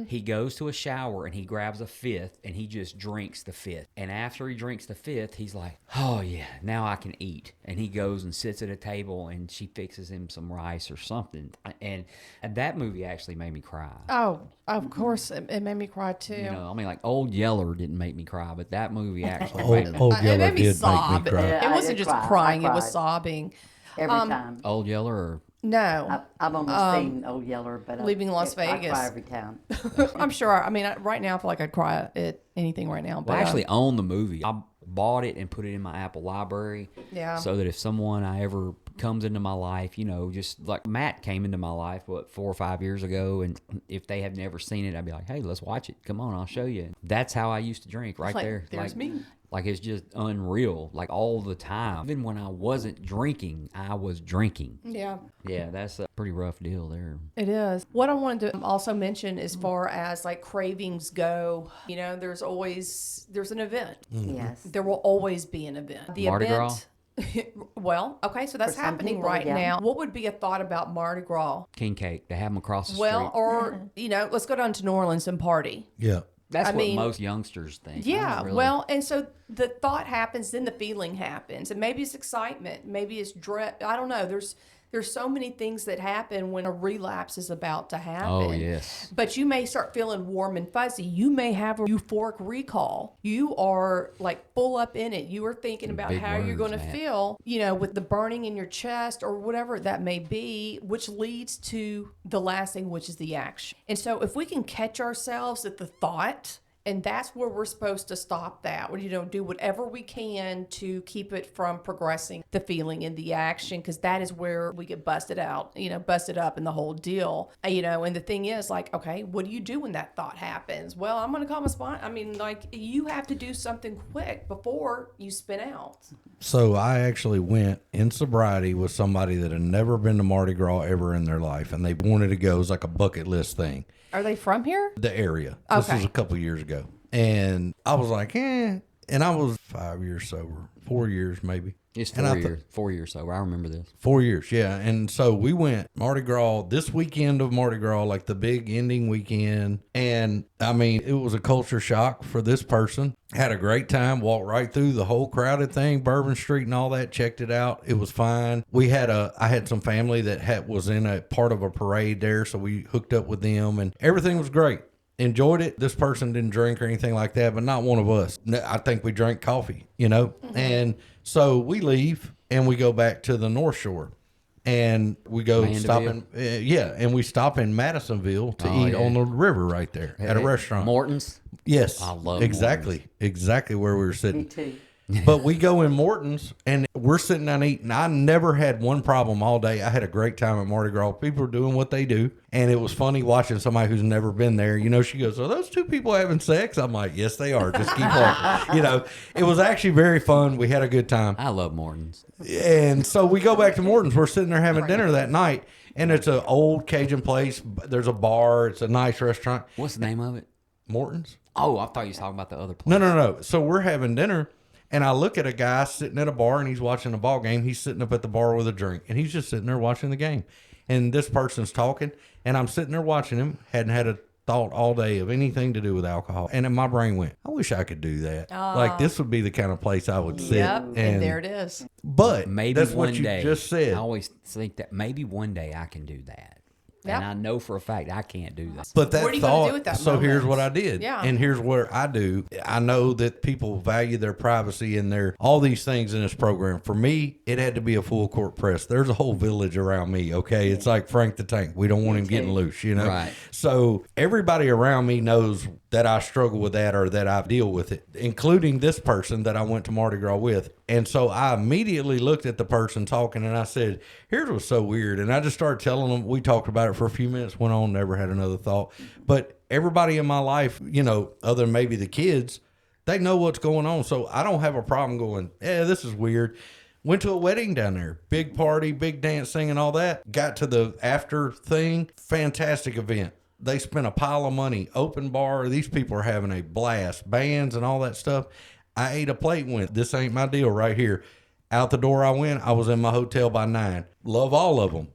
he goes to a shower and he grabs a fifth and he just drinks the fifth. And after he drinks the fifth, he's like, oh yeah, now I can eat. And he goes and sits at a table and she fixes him some rice or something. And that movie actually made me cry. Oh, of course. It made me cry too. You know, I mean, like Old Yeller didn't make me cry, but that movie actually Old, made me old It Yeller made me did sob. make me cry. It I wasn't did just cry. I crying, it was cried. sobbing. Every time. Old Yeller or No. I've almost seen Old Yeller, but Leaving Las I Vegas. cry every time. I'm sure. I mean, right now, I feel like I'd cry at anything right now. But Well, I actually own the movie. I bought it and put it in my Apple library. Yeah. So that if someone I ever comes into my life, you know, just like Matt came into my life, 4 or 5 years ago, and if they have never seen it, I'd be like, hey, let's watch it. Come on, I'll show you. That's how I used to drink right Like, there. there's like, me. Like, it's just unreal, like all the time. Even when I wasn't drinking, I was drinking. Yeah. Yeah, that's a pretty rough deal there. It is. What I wanted to also mention as far as like cravings go, you know, there's an event. Yes. There will always be an event. The Mardi event, well, okay, so that's For some happening people, right yeah. now. What would be a thought about Mardi Gras? King cake, they have them across the Well, street. or, you know, let's go down to New Orleans and party. Yeah. That's I what mean, most youngsters think. I Yeah, don't really- well, and so the thought happens, then the feeling happens, and maybe it's excitement, maybe it's dread. I don't know. There's so many things that happen when a relapse is about to happen. Oh, yes. But you may start feeling warm and fuzzy. You may have a euphoric recall. You are like full up in it. You are thinking about Big how you're words, going to man. feel, you know, with the burning in your chest or whatever that may be, which leads to the last thing, which is the action. And so if we can catch ourselves at the thought, and that's where we're supposed to stop that. You know, do whatever we can to keep it from progressing the feeling and the action, because that is where we get busted out, you know, busted up in the whole deal. You know, and the thing is, like, okay, what do you do when that thought happens? Well, I'm going to call my spine. I mean, like, you have to do something quick before you spin out. So I actually went in sobriety with somebody that had never been to Mardi Gras ever in their life, and they wanted to go. It was like a bucket list thing. Are they from here? The area. This Okay. was a couple years ago. And I was like, and I was 5 years sober, 4 years maybe. It's And I 4 years sober. I remember this. 4 years, yeah. And so we went Mardi Gras this weekend of Mardi Gras, like the big ending weekend. And I mean, it was a culture shock for this person. Had a great time, walked right through the whole crowded thing, Bourbon Street and all that, checked it out. It was fine. I had some family that was in a part of a parade there, so we hooked up with them and everything was great. Enjoyed it. This person didn't drink or anything like that, but not one of us. I think we drank coffee, you know? And so we leave and we go back to the North Shore and we go stop in, and we stop in Madisonville to eat on the river right there at a restaurant. Morton's. Yes. I love exactly where we were Me sitting. too. But we go in Morton's and we're sitting down eating. I never had one problem all day. I had a great time at Mardi Gras. People are doing what they do. And it was funny watching somebody who's never been there. You know, she goes, are those two people having sex? I'm like, yes, they are. Just keep walking. You know, it was actually very fun. We had a good time. I love Morton's. And so we go back to Morton's. We're sitting there having dinner that night. And it's an old Cajun place. There's a bar. It's a nice restaurant. What's the name of it? Morton's? Oh, I thought you were talking about the other place. No. So we're having dinner. And I look at a guy sitting at a bar and he's watching a ball game. He's sitting up at the bar with a drink and he's just sitting there watching the game. And this person's talking and I'm sitting there watching him. Hadn't had a thought all day of anything to do with alcohol. And then my brain went, I wish I could do that. Like, this would be the kind of place I would sit. Yep, and there it is. But Maybe that's one what you day, just said. I always think that maybe one day I can do that. Yep. And I know for a fact I can't do that. But that What are you gonna thought, do with that so here's moment? what I did. Yeah. And here's what I do. I know that people value their privacy and their all these things in this program. For me, it had to be a full court press. There's a whole village around me, okay? It's like Frank the Tank. We don't want him getting loose, you know? Right. So everybody around me knows that I struggle with that or that I deal with it, including this person that I went to Mardi Gras with. And so I immediately looked at the person talking and I said, here's what's so weird. And I just started telling them, we talked about it for a few minutes, went on, never had another thought. But everybody in my life, you know, other than maybe the kids, they know what's going on. So I don't have a problem going, yeah, this is weird. Went to a wedding down there, big party, big dance, singing, all that. Got to the after thing, fantastic event. They spent a pile of money, open bar. These people are having a blast, bands and all that stuff. I ate a plate and went, this ain't my deal right here. Out the door I went. I was in my hotel by 9. Love all of them.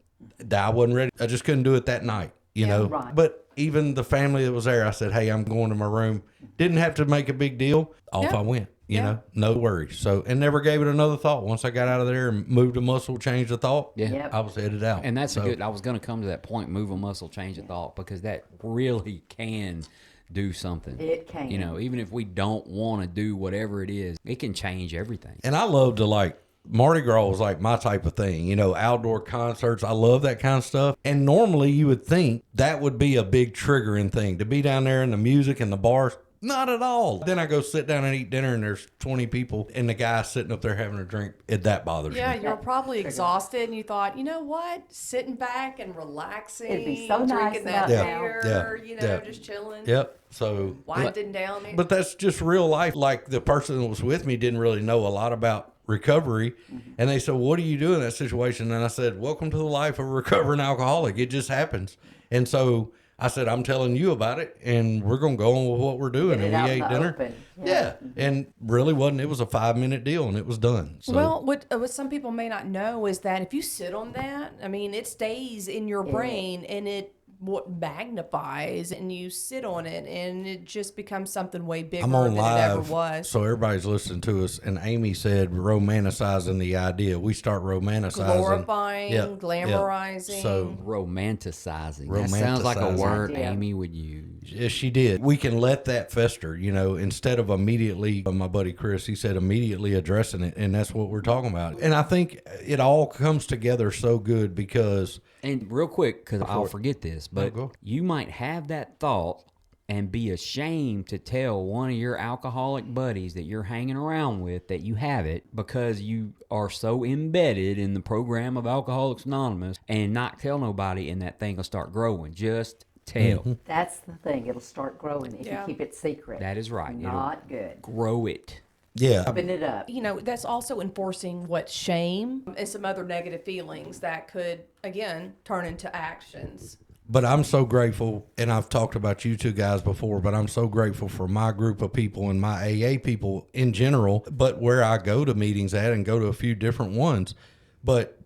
I wasn't ready. I just couldn't do it that night, you know. right. But even the family that was there, I said, hey, I'm going to my room. Didn't have to make a big deal. Off Yeah. I went, you Yeah. know, no worries. So, and never gave it another thought. Once I got out of there and moved a muscle, changed the thought, Yeah. Yep. I was headed out. And that's So- a good, I was going to come to that point, move a muscle, change a thought, because that really can do something. It can. You know, even if we don't want to do whatever it is, it can change everything. And I love to like Mardi Gras was like my type of thing, you know, outdoor concerts. I love that kind of stuff. And normally you would think that would be a big triggering thing to be down there in the music and the bars. Not at all. Then I go sit down and eat dinner and there's 20 people and the guy sitting up there having a drink. That bothers Yeah, me. you're probably exhausted, and you thought, you know what? Sitting back and relaxing, It'd be so nice drinking that out beer, there. you Yeah. know, Yeah. just chilling, Yep. So, winding down. but that's just real life. Like the person that was with me didn't really know a lot about recovery. And they said, what do you do in that situation? And I said, welcome to the life of a recovering alcoholic. It just happens. And so I said, I'm telling you about it and we're going to go on with what we're doing. Get it And out we in ate the dinner. open. Yeah. And really wasn't, it was a 5-minute deal and it was done. So, Well, what some people may not know is that if you sit on that, I mean, it stays in your brain and it what magnifies, and you sit on it, and it just becomes something way bigger I'm on than it ever live, was. so everybody's listening to us. And Amy said, romanticizing the idea. We start romanticizing. Glorifying, Yeah, glamorizing. yeah. So Romanticizing. That sounds like a Romanticizing. word Yeah. Amy would use. Yes, she did. We can let that fester, you know, instead of immediately, my buddy Chris, he said immediately addressing it. And that's what we're talking about. And I think it all comes together so good because And real quick, because I'll forget this, but go. you might have that thought and be ashamed to tell one of your alcoholic buddies that you're hanging around with that you have it because you are so embedded in the program of Alcoholics Anonymous and not tell nobody, and that thing will start growing. Just tell. That's the thing. It'll start growing if Yeah. you keep it secret. That is right. It'll Not good. grow it. yeah, Open it up. You know, that's also enforcing what shame and some other negative feelings that could, again, turn into actions. but I'm so grateful. And I've talked about you two guys before, but I'm so grateful for my group of people and my AA people in general, but where I go to meetings at and go to a few different ones, but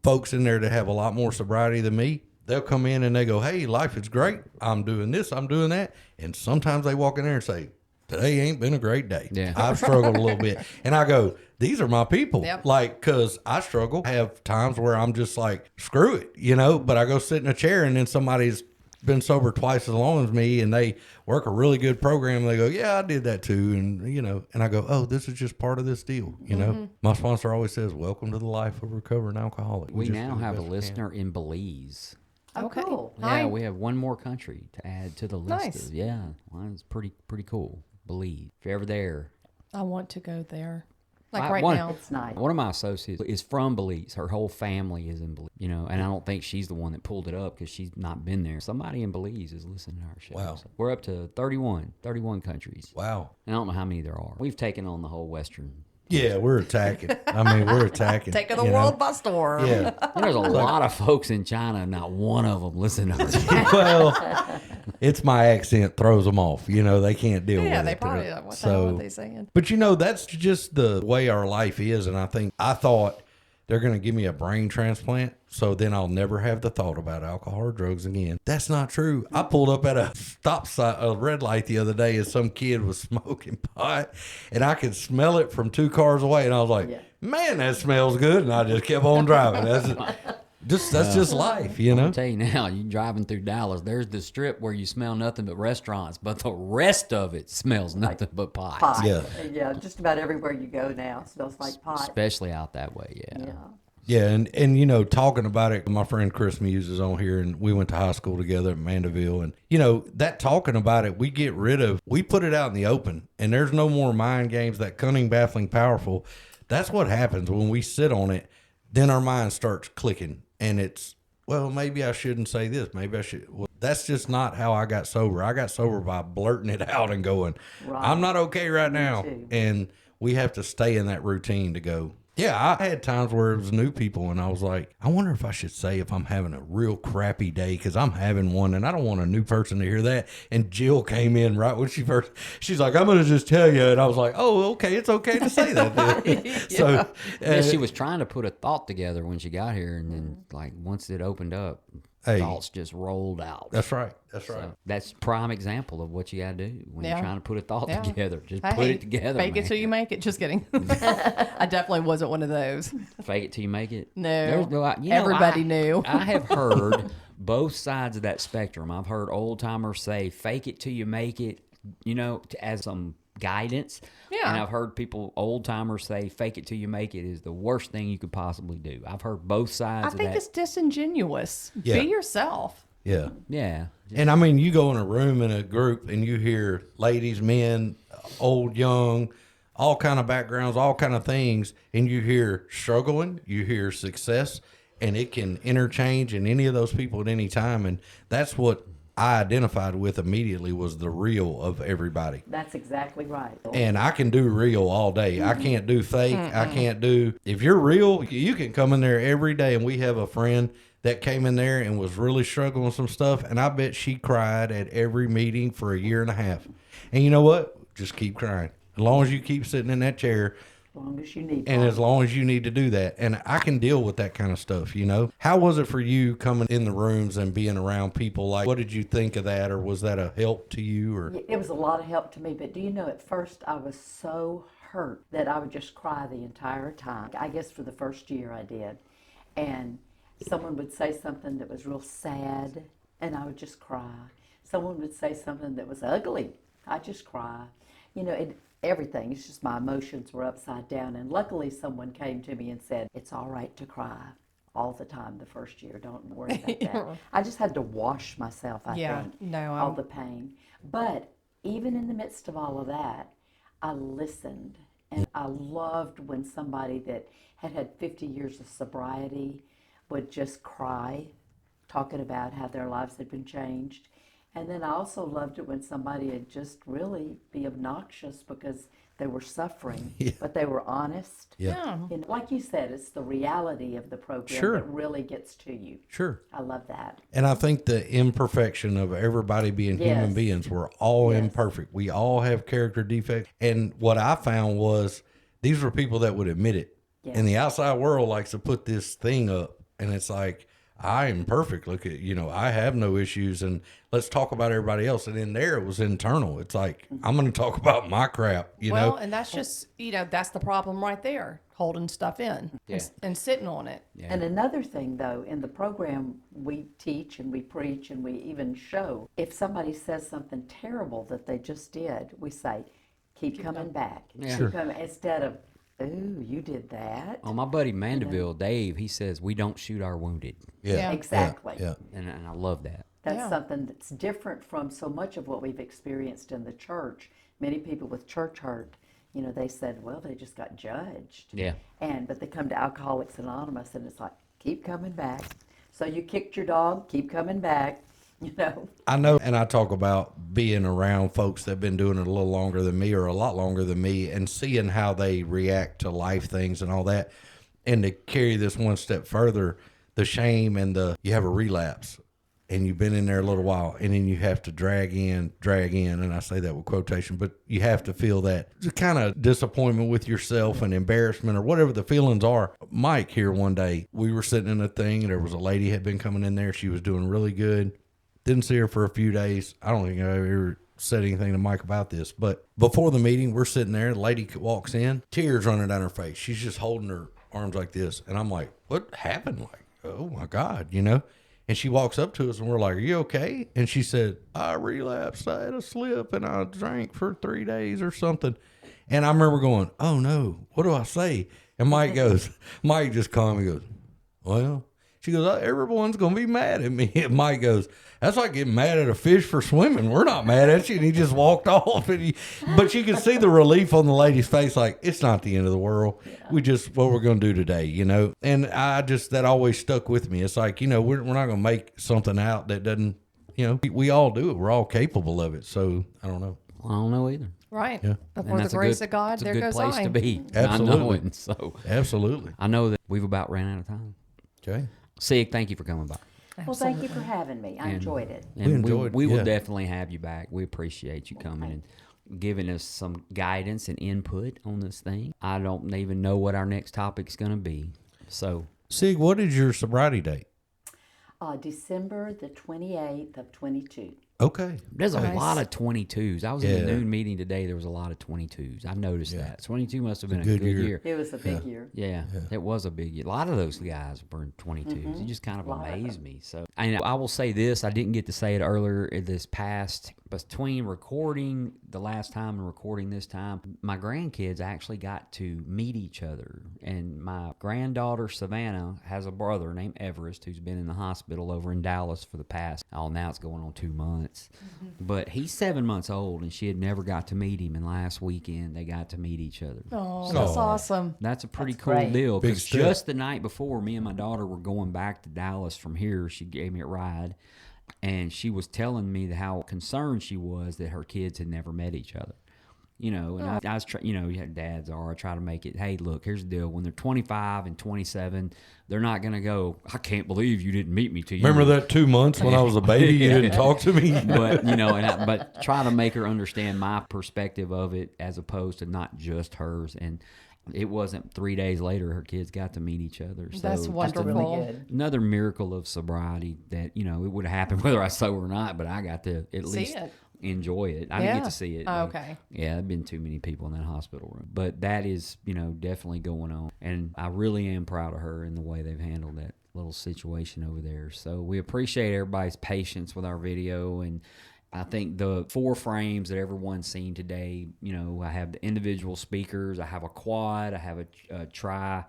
folks in there that have a lot more sobriety than me, they'll come in and they go, hey, life is great. I'm doing this, I'm doing that. And sometimes they walk in there and say, today ain't been a great day. Yeah. I've struggled a little bit. And I go, these are my people. Yep. Like, cause I struggle. I have times where I'm just like, screw it, you know, but I go sit in a chair and then somebody's been sober twice as long as me and they work a really good program. And they go, yeah, I did that too. And, you know, and I go, oh, this is just part of this deal. You know, my sponsor always says, welcome to the life of a recovering alcoholic. We just now do the have a best we can. listener in Belize. Oh, Okay. cool. Hi. Yeah, we have one more country to add to the list. Nice. Yeah, well, it's pretty cool. Belize. If you're ever there, I want to go there. Like I right want- now. It's nice. one of my associates is from Belize. Her whole family is in Belize, you know, and I don't think she's the one that pulled it up because she's not been there. Somebody in Belize is listening to our show. Wow. So we're up to 31 countries. Wow. And I don't know how many there are. We've taken on the whole Western. Yeah, we're attacking. I mean, we're attacking. Taking the you know? world by storm. Yeah. There's a lot of folks in China, not one of them listen to our show. Well, it's my accent throws them off. You know, they can't deal with Yeah, it. they probably like, what the hell are they saying? But you know, that's just the way our life is. And I think I thought they're going to give me a brain transplant. So then I'll never have the thought about alcohol or drugs again. That's not true. I pulled up at a stop sign, a red light the other day, and some kid was smoking pot, and I could smell it from 2 cars away. And I was like, man, that smells good. And I just kept on driving. That's just life, you know? I'll tell you now, you driving through Dallas, there's the strip where you smell nothing but restaurants, but the rest of it smells nothing but pot. Pot. Yeah. Yeah, just about everywhere you go now smells like pot. Especially out that way, yeah. Yeah. Yeah, and you know, talking about it, my friend Chris Muse is on here, and we went to high school together at Mandeville, and you know, that talking about it, we put it out in the open, and there's no more mind games. That cunning, baffling, powerful. That's what happens when we sit on it. Then our mind starts clicking, and it's, well, maybe I shouldn't say this. Maybe I should. Well, that's just not how I got sober. I got sober by blurting it out and going, I'm not okay right now, too. and we have to stay in that routine to go. Yeah, I had times where it was new people, and I was like, I wonder if I should say if I'm having a real crappy day, because I'm having one, and I don't want a new person to hear that. And Jill came in right when she's like, I'm going to just tell you. And I was like, oh, okay, it's okay to say that then. So Yeah, she was trying to put a thought together when she got here, and then, like, once it opened up, Hey. thoughts just rolled out. that's right. That's right. So that's prime example of what you got to do when you're trying to put a thought Yeah. together. Just Hey, put it together, Fake man. it till you make it. Just kidding. I definitely wasn't one of those. Fake it till you make it. No. Everybody knew. I have heard both sides of that spectrum. I've heard old timers say, fake it till you make it, you know, as some guidance. Yeah. And I've heard old timers say, fake it till you make it is the worst thing you could possibly do. I've heard both sides I of think that. it's disingenuous. Yeah. Be yourself. Yeah. Yeah. And I mean, you go in a room in a group and you hear ladies, men, old, young, all kind of backgrounds, all kind of things, and you hear struggling, you hear success, and it can interchange in any of those people at any time. And that's what I identified with immediately, was the real of everybody. That's exactly right. And I can do real all day. I can't do fake. I can't do, if you're real, you can come in there every day. And we have a friend that came in there and was really struggling with some stuff. And I bet she cried at every meeting for a year and a half. And you know what? Just keep crying. As long as you keep sitting in that chair, As long as you need and one. as long as you need to do that. And I can deal with that kind of stuff, you know? How was it for you coming in the rooms and being around people? Like, what did you think of that? Or was that a help to you? Or It was a lot of help to me, but do you know, at first I was so hurt that I would just cry the entire time. I guess for the first year I did. And someone would say something that was real sad, and I would just cry. Someone would say something that was ugly. I'd just cry. You know, everything. It's just my emotions were upside down. And luckily someone came to me and said, it's all right to cry all the time the first year. Don't worry about that. I just had to wash myself, I think, all the pain. But even in the midst of all of that, I listened. And I loved when somebody that had 50 years of sobriety would just cry, talking about how their lives had been changed. And then I also loved it when somebody would just really be obnoxious because they were suffering, but they were honest. Yeah. And like you said, it's the reality of the program Sure. that really gets to you. Sure. I love that. And I think the imperfection of everybody being human Yes. beings, we're all Yes. imperfect. We all have character defects. And what I found was these were people that would admit it. Yes. And the outside world likes to put this thing up, and it's like, I am perfect. Look at, you know, I have no issues, and let's talk about everybody else. And in there, it was internal. It's like, I'm going to talk about my crap, you know? And that's just, that's the problem right there, holding stuff in and sitting on it. Yeah. And another thing, though, in the program, we teach and we preach and we even show. If somebody says something terrible that they just did, we say, keep coming back. Yeah. Keep coming, instead of, ooh, you did that. Oh, my buddy Mandeville, Dave, he says, we don't shoot our wounded. Yeah. Exactly. Yeah. And I love that. That's Yeah. something that's different from so much of what we've experienced in the church. Many people with church hurt, they said, well, they just got judged. Yeah. But they come to Alcoholics Anonymous and it's like, keep coming back. So you kicked your dog, keep coming back, I know, and I talk about being around folks that have been doing it a little longer than me or a lot longer than me and seeing how they react to life things and all that. And to carry this one step further, the shame and you have a relapse. and you've been in there a little while, and then you have to drag in, and I say that with quotation, but you have to feel that kind of disappointment with yourself and embarrassment or whatever the feelings are. Mike here one day, we were sitting in a thing, and there was a lady had been coming in there. She was doing really good. Didn't see her for a few days. I don't think I ever said anything to Mike about this, but before the meeting, we're sitting there. The lady walks in, tears running down her face. She's just holding her arms like this, and I'm like, "What happened?" Like, oh my God, you know. And she walks up to us, and we're like, "Are you okay?" And she said, "I relapsed. I had a slip, and I drank for 3 days or something." And I remember going, "Oh no, what do I say?" And Mike just calmly goes, "Well," she goes, "everyone's going to be mad at me." And Mike goes, "That's like getting mad at a fish for swimming. We're not mad at you." And he just walked off. But you could see the relief on the lady's face, like, it's not the end of the world. Yeah. What we're going to do today, you know? And that always stuck with me. It's like, you know, we're not going to make something out that doesn't, you know, we all do it. We're all capable of it. So I don't know. I don't know either. Right. Yeah. Before the grace of God, there goes I. It's a good place to be. Absolutely. I know it. So absolutely. I know that we've about ran out of time. Okay. Sig, thank you for coming by. Well, thank you for having me. I enjoyed it. And we will yeah. definitely have you back. We appreciate you coming and giving us some guidance and input on this thing. I don't even know what our next topic's going to be. So, Sig, what is your sobriety date? December the 28th of 22. Okay. There's a Nice. lot of 22s. I was in the noon meeting today. There was a lot of 22s. I noticed that. 22 must have been a good year. It was a big year. Yeah, it was a big year. A lot of those guys were in 22s. It just kind of amazed me. So, and I will say this. I didn't get to say it earlier this past, between recording the last time and recording this time, my grandkids actually got to meet each other. And my granddaughter, Savannah, has a brother named Everest who's been in the hospital over in Dallas for the past, now it's going on 2 months. But he's 7 months old, and she had never got to meet him. And last weekend, they got to meet each other. Oh, that's awesome. That's a pretty That's cool great. deal. Big Because step. just the night before, me and my daughter were going back to Dallas from here. She gave me a ride, and she was telling me how concerned she was that her kids had never met each other. You know, and I was you know, dads are. I try to make it, hey, look, here's the deal. When they're 25 and 27, they're not going to go, I can't believe you didn't meet me till you. Remember that 2 months when I was a baby, you didn't talk to me? But, you know, but try to make her understand my perspective of it as opposed to not just hers. And it wasn't 3 days later her kids got to meet each other. So That's wonderful. Really good. another miracle of sobriety that, you know, it would have happened whether I sober or not, but I got to at See least it. enjoy it. I didn't get to see it. Oh, okay. Yeah, there've been too many people in that hospital room. But that is, you know, definitely going on. And I really am proud of her and the way they've handled that little situation over there. So we appreciate everybody's patience with our video. And I think the 4 frames that everyone's seen today, you know, I have the individual speakers, I have a quad, I have a tri,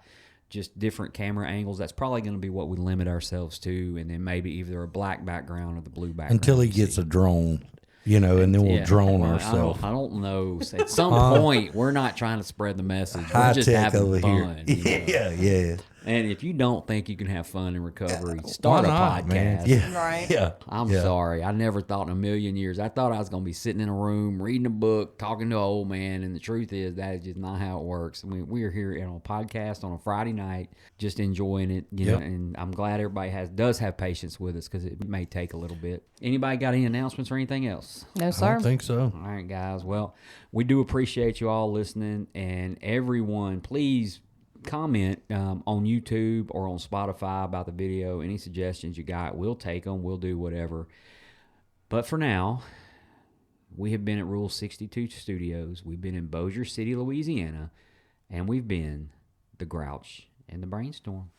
just different camera angles. That's probably going to be what we limit ourselves to. And then maybe either a black background or the blue background. Until he gets a drone, you know, and then we'll drone ourselves. I don't know. At some point, we're not trying to spread the message. We're just High-tech having over fun. here. You know? Yeah. And if you don't think you can have fun in recovery, start a Why not, podcast. man? Yeah. Right. Yeah. I'm sorry. I never thought in a million years. I thought I was going to be sitting in a room, reading a book, talking to an old man. And the truth is, that is just not how it works. I mean, we're here on a podcast on a Friday night, just enjoying it. You know, and I'm glad everybody does have patience with us because it may take a little bit. Anybody got any announcements or anything else? No, I sir. don't think so. All right, guys. Well, we do appreciate you all listening. And everyone, please comment on YouTube or on Spotify about the video. Any suggestions you got, we'll take them. We'll do whatever. But for now, we have been at Rule 62 Studios. We've been in Bossier City, Louisiana. And we've been the Grouch and the Brainstorm.